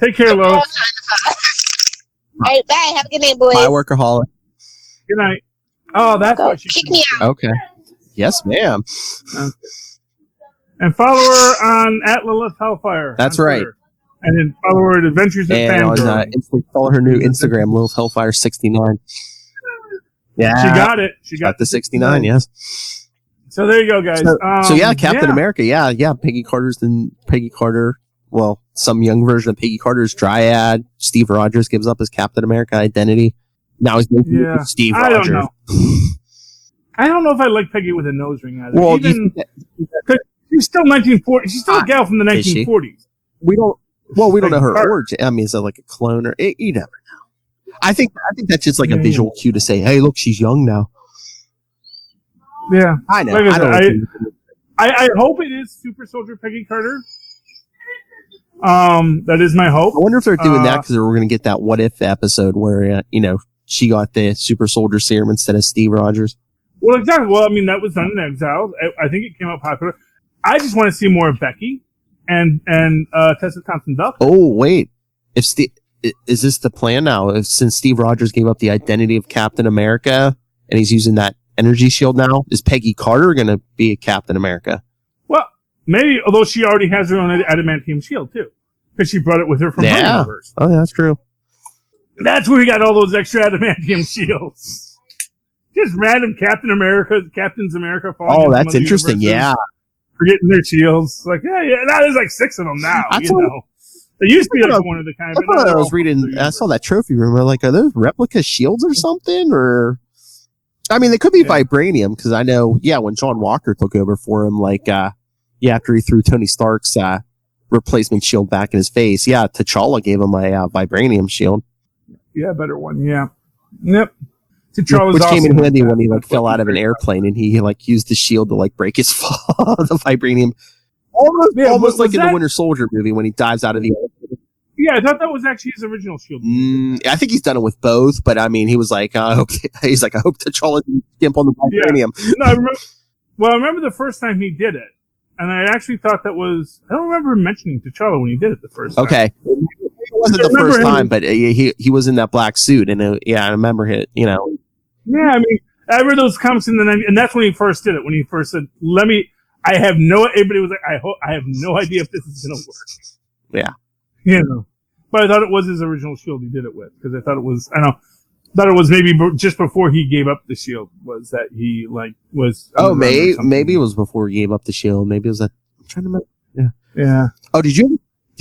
Take care, Lois. 9 to 5. All right, bye. Have a good night, boys. Bye, workaholic. Good night. Oh, that's why she kick me out. Okay. Yes, ma'am. Okay. And follow her on @Lilith Hellfire. That's right. And then follow her at Adventures in And Fangirl. follow her new Instagram, Lilith Hellfire 69. Yeah. She got it. She got the 69, yes. So there you go, guys. So yeah, Captain America. Yeah. Peggy Carter. Well, some young version of Peggy Carter's Dryad. Steve Rogers gives up his Captain America identity. Now he's Steve Rogers. I don't know if I like Peggy with a nose ring either. Well, because she's still 1940. She's still a gal from the 1940s. We don't know her origin. I mean, is that like a clone or you never know. I think that's just like a visual cue to say, hey, look, she's young now. Yeah, I know. Like I hope it is Super Soldier Peggy Carter. That is my hope. I wonder if they're doing that because we're going to get that what if episode where she got the Super Soldier serum instead of Steve Rogers. Well, exactly. Well, I mean, that was done in Exile. I think it came out popular. I just want to see more of Becky and Tessa Thompson Duff. Oh, wait. Is this the plan now? Since Steve Rogers gave up the identity of Captain America and he's using that energy shield now, is Peggy Carter going to be a Captain America? Well, maybe, although she already has her own adamantium shield, too. Because she brought it with her from her universe. Oh, yeah, that's true. That's where we got all those extra adamantium shields. Just random Captain's America falling. Oh, that's interesting. Yeah. Forgetting their shields. Like, yeah, now there's like 6 of them now, There used to be like one of the kind. I saw that trophy room. I'm like, are those replica shields or something? Or, I mean, they could be vibranium because I know, when John Walker took over for him, after he threw Tony Stark's replacement shield back in his face, T'Challa gave him a vibranium shield. Yeah, better one. Yeah. Yep. T'Challa's which awesome. came in handy when he fell out of an airplane and he used the shield to break his fall. The vibranium. Almost like in the Winter Soldier movie when he dives out of the airplane. Yeah, I thought that was actually his original shield. I think he's done it with both, but I mean, he was like, I hope T'Challa didn't skimp on the vibranium. Yeah. No, I remember the first time he did it, and I actually thought that was. I don't remember him mentioning T'Challa when he did it the first time. Okay, it wasn't the first time, but he was in that black suit, and I remember it. Yeah, I mean, I read those comics in the 90s, and that's when he first did it. When he first said, everybody was like, I have no idea if this is going to work. Yeah. But I thought it was his original shield he did it with, because I thought it was maybe just before he gave up the shield was that he was. Oh, maybe it was before he gave up the shield. Maybe it was that. I'm trying to remember. Yeah. Yeah. Oh, did you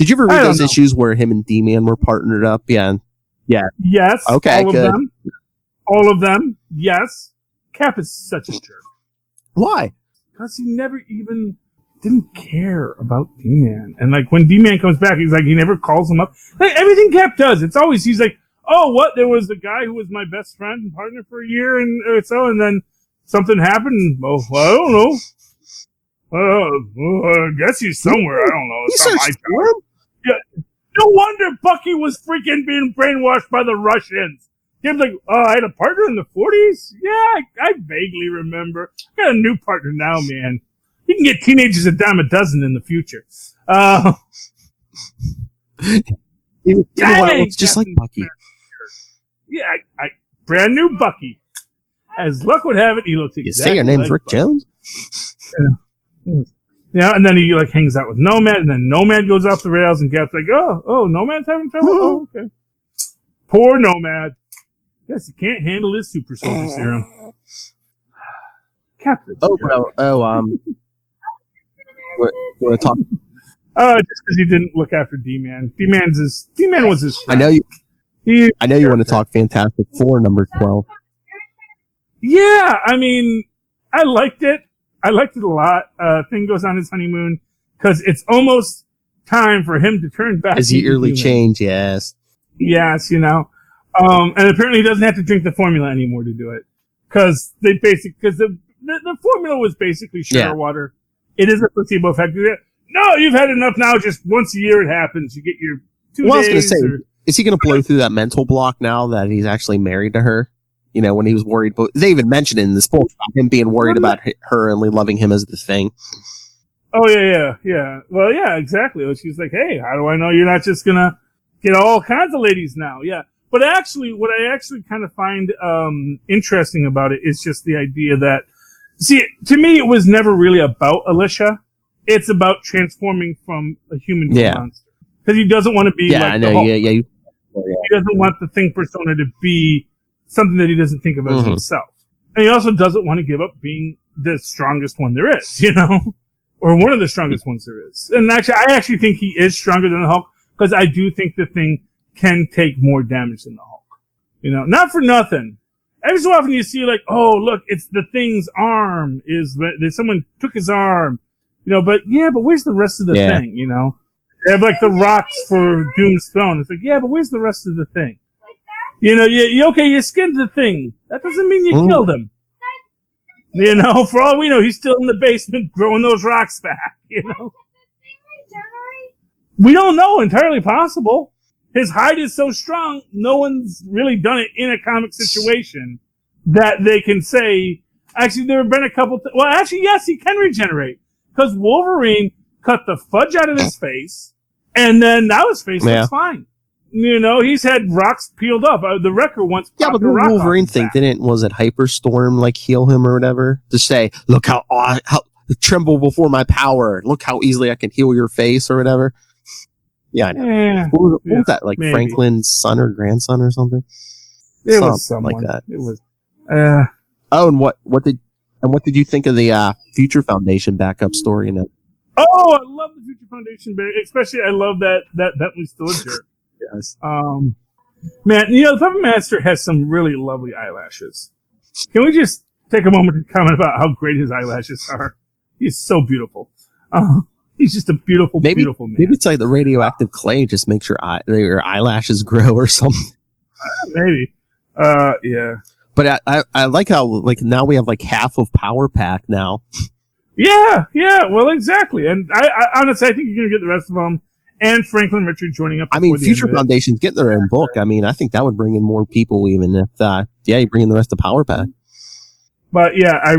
ever read those issues where him and D-Man were partnered up? Yeah. Yeah. Yes. Okay, good. All of them, yes. Cap is such a jerk. Why? Because he never even didn't care about D-Man. And when D-Man comes back, he's like, he never calls him up. Everything Cap does, it's always, he's like, oh, what? There was a guy who was my best friend and partner for a year or so, and then something happened. Oh, I don't know. I guess he's somewhere. I don't know. You searched for him? Yeah. No wonder Bucky was freaking being brainwashed by the Russians. He was like, oh, I had a partner in the 40s? Yeah, I vaguely remember. I got a new partner now, man. You can get teenagers a dime a dozen in the future. It's just like Bucky. Yeah, brand new Bucky. As luck would have it, he looks exactly You say your name's like Rick Bucky. Jones? Yeah, and then he like hangs out with Nomad, and then Nomad goes off the rails, and Cap's like, oh, Nomad's having trouble? Oh, okay. Poor Nomad. Guess he can't handle his super soldier serum. Captain. You want to talk? Just because he didn't look after D-Man. D-Man was his friend. I know you want to talk Fantastic Four number 12. Yeah, I mean, I liked it. I liked it a lot. Thing goes on his honeymoon because it's almost time for him to turn back. His yearly change, yes. Yes, and apparently he doesn't have to drink the formula anymore to do it because the formula was basically sugar water. It is a placebo effect. No, you've had enough now. Just once a year it happens. You get your 2 days. I was going to say, is he going to blow through that mental block now that he's actually married to her? You know, when he was worried, but they even mentioned it in this book, him being worried about her and loving him as the Thing. Oh, yeah. Well, yeah, exactly. She's like, hey, how do I know you're not just going to get all kinds of ladies now? Yeah. But actually, what I actually kind of find interesting about it is just the idea that, see, to me, it was never really about Alicia. It's about transforming from a human to a monster. Because he doesn't want to be like the Hulk. He doesn't want the Thing persona to be something that he doesn't think of as himself. And he also doesn't want to give up being the strongest one there is, or one of the strongest ones there is. And actually, I actually think he is stronger than the Hulk because I do think the Thing can take more damage than the Hulk. Not for nothing. Every so often you see like, oh, look, it's the Thing's arm someone took his arm, but where's the rest of the Thing, They have like the rocks for Doom's throne. It's like, but where's the rest of the Thing? You skinned the Thing. That doesn't mean you killed him. For all we know, he's still in the basement growing those rocks back, We don't know. Entirely possible. His hide is so strong, no one's really done it in a comic situation that they can say, actually, there have been a couple, yes, he can regenerate. Because Wolverine cut the fudge out of his face, and then now his face looks fine. He's had rocks peeled off. The Wrecker once popped but the rock Wolverine thing was it Hyperstorm like heal him or whatever? To say, look how tremble before my power. Look how easily I can heal your face or whatever. Yeah, I know. What was that? Like maybe. Franklin's son or grandson or something? It was someone like that. It was. And what did you think of the Future Foundation backup story? Oh, I love the Future Foundation, especially I love that Bentley's still a jerk. Yes. Man, the Puppet Master has some really lovely eyelashes. Can we just take a moment to comment about how great his eyelashes are? He's so beautiful. He's just a beautiful, beautiful man. Maybe it's like the radioactive clay just makes your eyelashes grow or something. Maybe. Yeah. But I like how like now we have like half of Power Pack now. Yeah. Well, exactly. And I honestly, I think you're gonna get the rest of them. And Franklin Richard joining up. Future Foundation's getting their own book. I think that would bring in more people even if, you bring in the rest of Power Pack. But yeah, I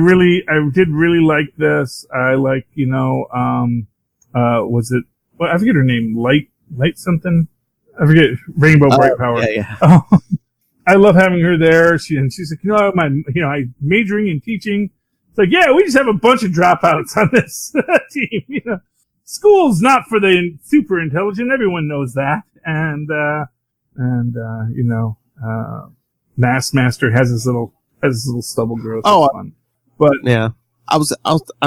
did really like this. I like, was it, well, I forget her name, Light something? I forget, Rainbow Bright Power. Yeah. I love having her there. She's like, I'm majoring in teaching. It's like, we just have a bunch of dropouts on this team, School's not for the super intelligent. Everyone knows that. And Mass Master has his little stubble growth. Oh, fun. But yeah, I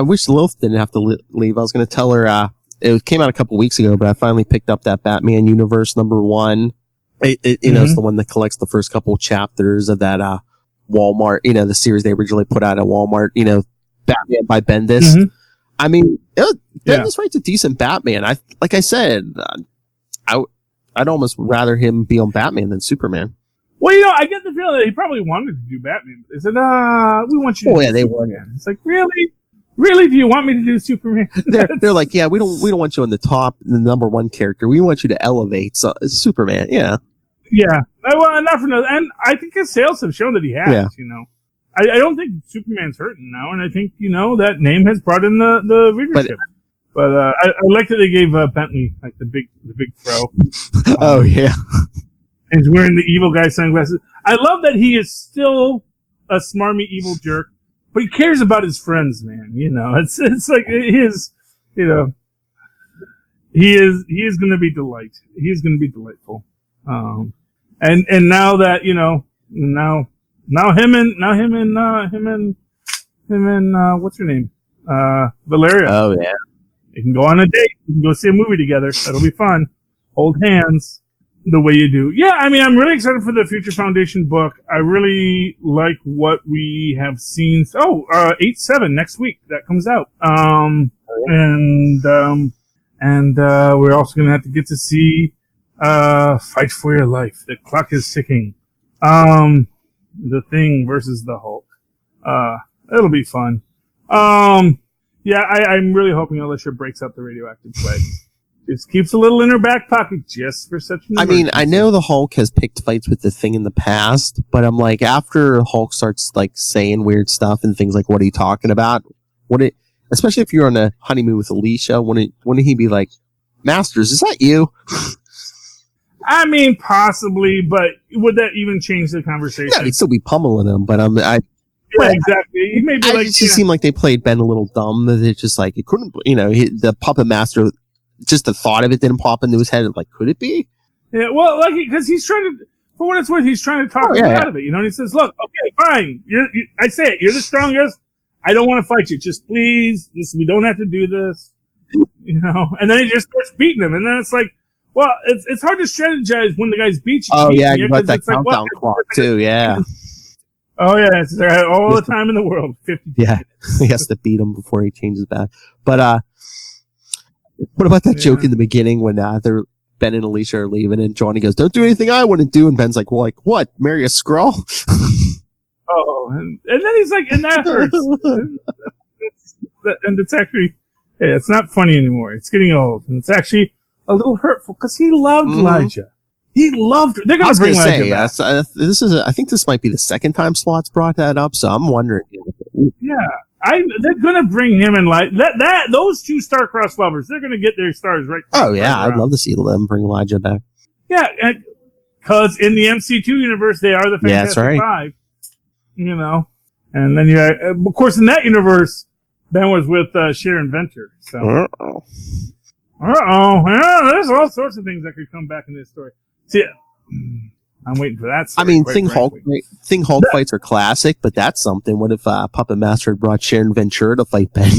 wish Lilith didn't have to leave. I was going to tell her, it came out a couple weeks ago, but I finally picked up that Batman Universe #1. It's the one that collects the first couple chapters of that, Walmart, the series they originally put out at Walmart, Batman by Bendis. Mm-hmm. Bendis writes a decent Batman. I'd almost rather him be on Batman than Superman. Well, I get the feeling that he probably wanted to do Batman. But they said, we want you to do Superman. It's like, really? Really? Do you want me to do Superman? they're like, yeah, we don't want you on the number one character. We want you to elevate Superman. Yeah. Yeah. Well, enough for nothing. And I think his sales have shown that he has, I don't think Superman's hurting now, and I think, that name has brought in the readership. But I like that they gave Bentley, like, the big fro. Oh, yeah. And he's wearing the evil guy sunglasses. I love that he is still a smarmy evil jerk, but he cares about his friends, man. It's like his, he is going to be delight. He is going to be delightful. And now that, now him and what's her name? Valeria. Oh, yeah. They can go on a date. You can go see a movie together. That'll be fun. Hold hands the way you do. Yeah, I mean, I'm really excited for the Future Foundation book. I really like what we have seen. 8/7 next week. That comes out. And we're also going to have to get to see Fight for Your Life. The clock is ticking. The Thing versus the Hulk. It'll be fun. Yeah, I'm really hoping Alicia breaks up the radioactive plague. Just keeps a little in her back pocket just for such an emergency. I mean, I know the Hulk has picked fights with the Thing in the past, but I'm like, after Hulk starts like saying weird stuff and things like, what are you talking about? Especially if you're on a honeymoon with Alicia, wouldn't he be like, Masters, is that you? I mean, possibly, but would that even change the conversation? Yeah, he'd still be pummeling him, but yeah, exactly. He may be it just seemed like they played Ben a little dumb. That it's just like, it couldn't, the Puppet Master, just the thought of it didn't pop into his head. Like, could it be? Yeah, well, like, because he's trying to, for what it's worth, he's trying to talk him out of it. And he says, look, okay, fine. I say it, you're the strongest. I don't want to fight you. Just please, we don't have to do this. And then he just starts beating him. And then it's like, well, it's hard to strategize when the guy's beat you. Oh, yeah, you got that countdown clock, too, yeah. Oh, yeah, it's all the time in the world. 50 Yeah, he has to beat him before he changes back. But what about that joke in the beginning when Ben and Alicia are leaving and Johnny goes, don't do anything I wouldn't do, and Ben's like, well, like, what, marry a Skrull? Oh, and then he's like, and that hurts. And it's actually, it's not funny anymore. It's getting old, and it's actually a little hurtful because he loved Elijah. He loved her. They're going to bring Elijah back. I think this might be the second time Slot's brought that up, so I'm wondering. Yeah, they're going to bring him and those two star-crossed lovers. They're going to get their stars right. Oh yeah, I'd love to see them bring Elijah back. Yeah, because in the MC2 universe, they are the Fantastic Five. And then of course, in that universe, Ben was with Sharon Venter. So. Yeah, there's all sorts of things that could come back in this story. See, I'm waiting for that story. I mean, Thing Hulk fights are classic, but that's something. What if Puppet Master had brought Sharon Ventura to fight Ben?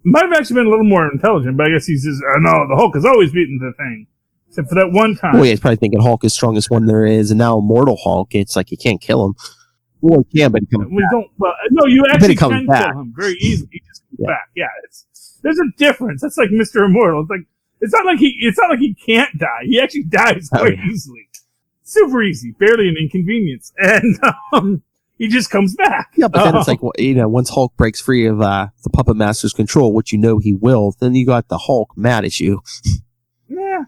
Might have actually been a little more intelligent, but I guess he's just, no, the Hulk has always beaten the Thing. Except for that one time. Well, yeah, he's probably thinking Hulk is strongest one there is, and now Immortal Hulk, it's like you can't kill him. Well, you can, but he comes back. No, you actually can kill him very easily. He just comes back. Yeah, there's a difference. That's like Mr. Immortal. It's not like he can't die. He actually dies quite easily. Super easy. Barely an inconvenience. And he just comes back. Yeah, but then it's like, once Hulk breaks free of the Puppet Master's control, which he will, then you got the Hulk mad at you. Yeah.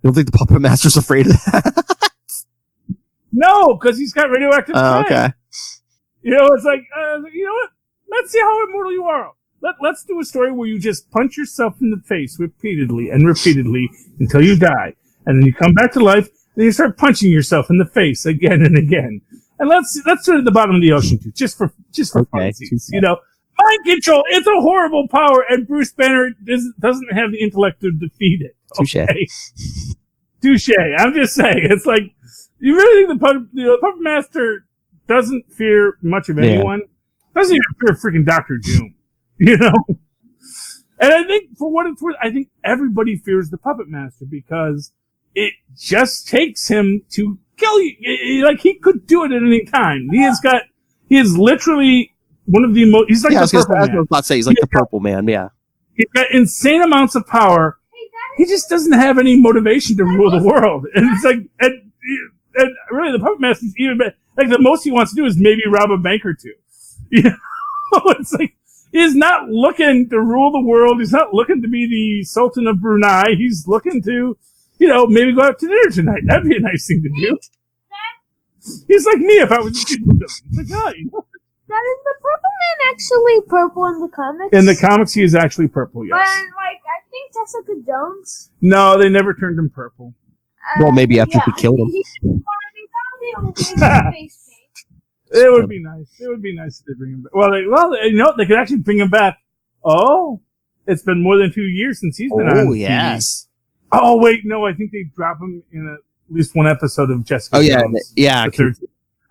You don't think the Puppet Master's afraid of that? No, because he's got radioactive plague. Okay. It's like, you know what? Let's see how immortal you are. Let's do a story where you just punch yourself in the face repeatedly and repeatedly until you die. And then you come back to life and you start punching yourself in the face again and again. And let's do it at the bottom of the ocean too, just for funsies. Mind control, it's a horrible power and Bruce Banner doesn't have the intellect to defeat it. Okay? Touche. I'm just saying, it's like, you really think the Puppet Master doesn't fear much of anyone? Doesn't even fear freaking Dr. Doom. And I think, for what it's worth, I think everybody fears the Puppet Master because it just takes him to kill you. Like, he could do it at any time. He is literally one of the most, he's like the Purple Man. I was about to say, he's like the Purple Man, yeah. He's got insane amounts of power. He just doesn't have any motivation to rule the world. And it's like, and really, the puppet master is even better. Like, the most he wants to do is maybe rob a bank or two. You know? It's like, he's not looking to rule the world. He's not looking to be the Sultan of Brunei. He's looking to, maybe go out to dinner tonight. That'd be a nice thing to do. He's like me if I was a kid. It's like, Now, is the Purple Man actually purple in the comics? In the comics, he is actually purple, yes. But, I think Jessica Jones. No, they never turned him purple. Well, maybe after we killed him. It would be nice. It would be nice if they bring him back. Well, they could actually bring him back. Oh, it's been more than 2 years since he's been on. Oh, yes. TV. Oh, wait, no, I think they drop him in at least one episode of Jessica Jones. Yeah.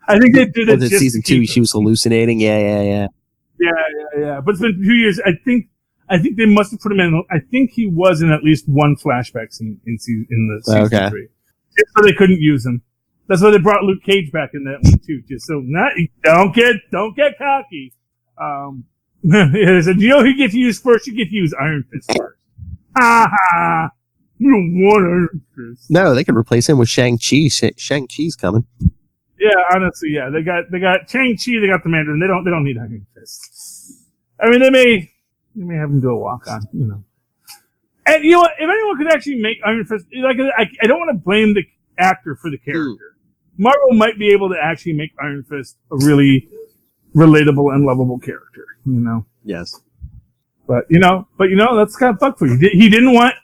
I think they did it was just season 2. She was hallucinating. Yeah. Yeah. But it's been 2 years. I think they must have put him in. I think he was in at least one flashback scene in the season 3. Just so they couldn't use him. That's why they brought Luke Cage back in that one too. Just so don't get cocky. They said, who get to use first? You get to use Iron Fist first. Ha ha! You don't want Iron Fist. No, they could replace him with Shang-Chi. Shang-Chi's coming. Yeah, honestly, yeah. They got Shang-Chi, they got the Mandarin. They don't need Iron Fist. I mean, they may have him do a walk-on, And you know what? If anyone could actually make Iron Fist, I don't want to blame the actor for the character. Marvel might be able to actually make Iron Fist a really relatable and lovable character, Yes. But that's kind of fucked for you. He didn't want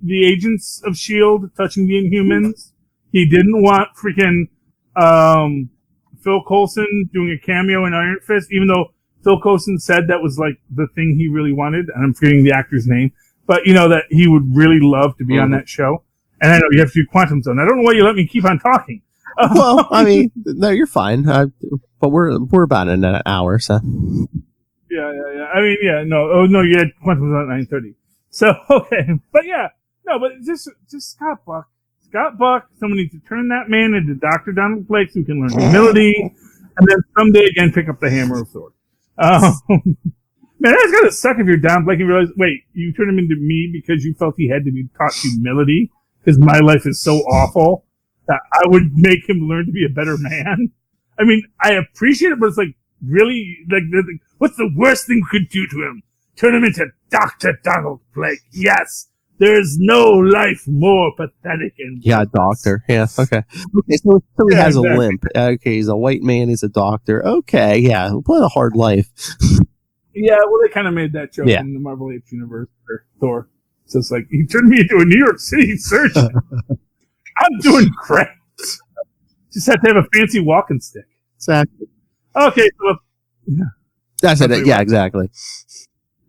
the agents of S.H.I.E.L.D. touching the Inhumans. He didn't want freaking, Phil Coulson doing a cameo in Iron Fist, even though Phil Coulson said that was like the thing he really wanted, and I'm forgetting the actor's name, but that he would really love to be on that show. And I know you have to do Quantum Zone. I don't know why you let me keep on talking. Well, I mean, no, you're fine. But we're about in an hour, so. Yeah. I mean, yeah, no. Oh, no, you had Quantum Zone at 9:30. So, okay. But yeah, no, but just Scott Buck. Scott Buck, someone needs to turn that man into Dr. Donald Blake so he can learn humility, and then someday again pick up the hammer of Thor. Man, that's gotta suck if you're Don Blake and you realize, wait, you turned him into me because you felt he had to be taught humility because my life is so awful that I would make him learn to be a better man. I mean, I appreciate it, but it's like, really, what's the worst thing we could do to him? Turn him into Dr. Donald Blake. Yes. There's no life more pathetic and doctor. Yeah, okay. So he has a limp. Okay, he's a white man, he's a doctor. Okay, yeah, what a hard life. Yeah, well, they kind of made that joke in the Marvel Apes universe for Thor. So it's like, he turned me into a New York City surgeon. I'm doing great. Just have to have a fancy walking stick. Exactly. Okay, so that's it. Yeah, exactly.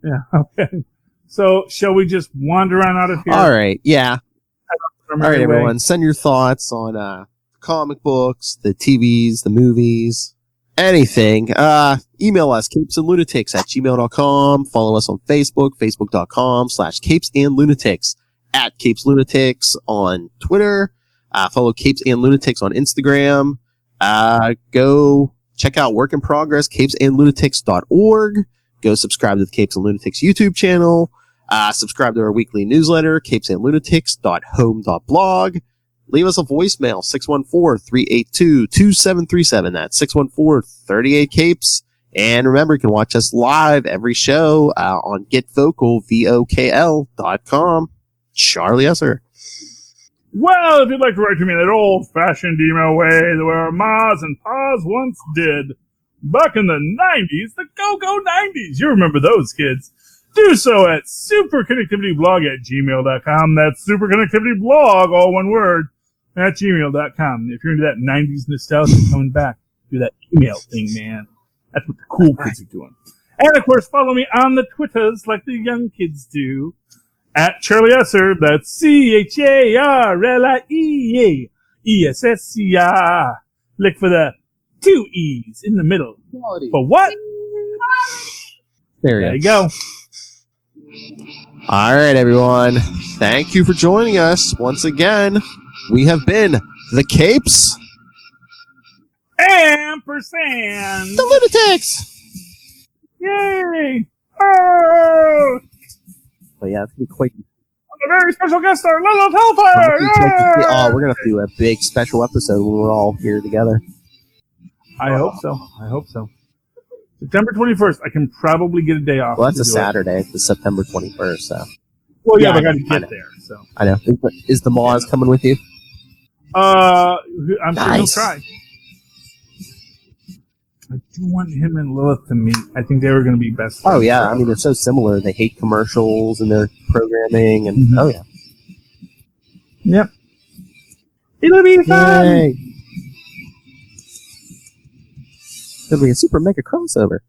Yeah, okay. So, shall we just wander on out of here? All right, yeah. All right, everyone. Send your thoughts on comic books, the TVs, the movies, anything. Email us, capesandlunatics@gmail.com. Follow us on Facebook, facebook.com/capesandlunatics, @capeslunatics on Twitter. Follow Capes and Lunatics on Instagram. Go check out Work in Progress, capesandlunatics.org. Go subscribe to the Capes and Lunatics YouTube channel. Subscribe to our weekly newsletter, capesandlunatics.home.blog. Leave us a voicemail, 614-382-2737. That's 614-38-CAPES. And remember, you can watch us live every show on GetVocal.com. Charlie Esser. Well, if you'd like to write to me in that old-fashioned email way, the way our mas and pas once did, back in the 90s, the go-go 90s. You remember those, kids. Do so at superconnectivityblog@gmail.com. That's superconnectivityblog, all one word, at gmail.com. If you're into that 90s nostalgia coming back, do that email thing, man. That's what the cool kids are doing. And, of course, follow me on the Twitters like the young kids do. At Charlie Esser, that's CHARLIEESSCR. Look for the 2 E's in the middle. For what? There you go. All right, everyone. Thank you for joining us. Once again, we have been the Capes. Ampersand. The Lunatics. Yay. Oh. But yeah, it's going to be quite... a very special guest star, Lilith Hellfire. Oh, we're gonna have to do a big special episode when we're all here together. I hope so. September 21st. I can probably get a day off. Well, that's a Saturday. It's September 21st. So. Well, yeah, but I got to get there. So I know. Is the Moz coming with you? I'm sure he'll try. I do want him and Lilith to meet. I think they were going to be best friends. Oh, yeah. I mean, they're so similar. They hate commercials and their programming. And oh, yeah. Yep. It'll be fun. Yay. It'll be a super mega crossover.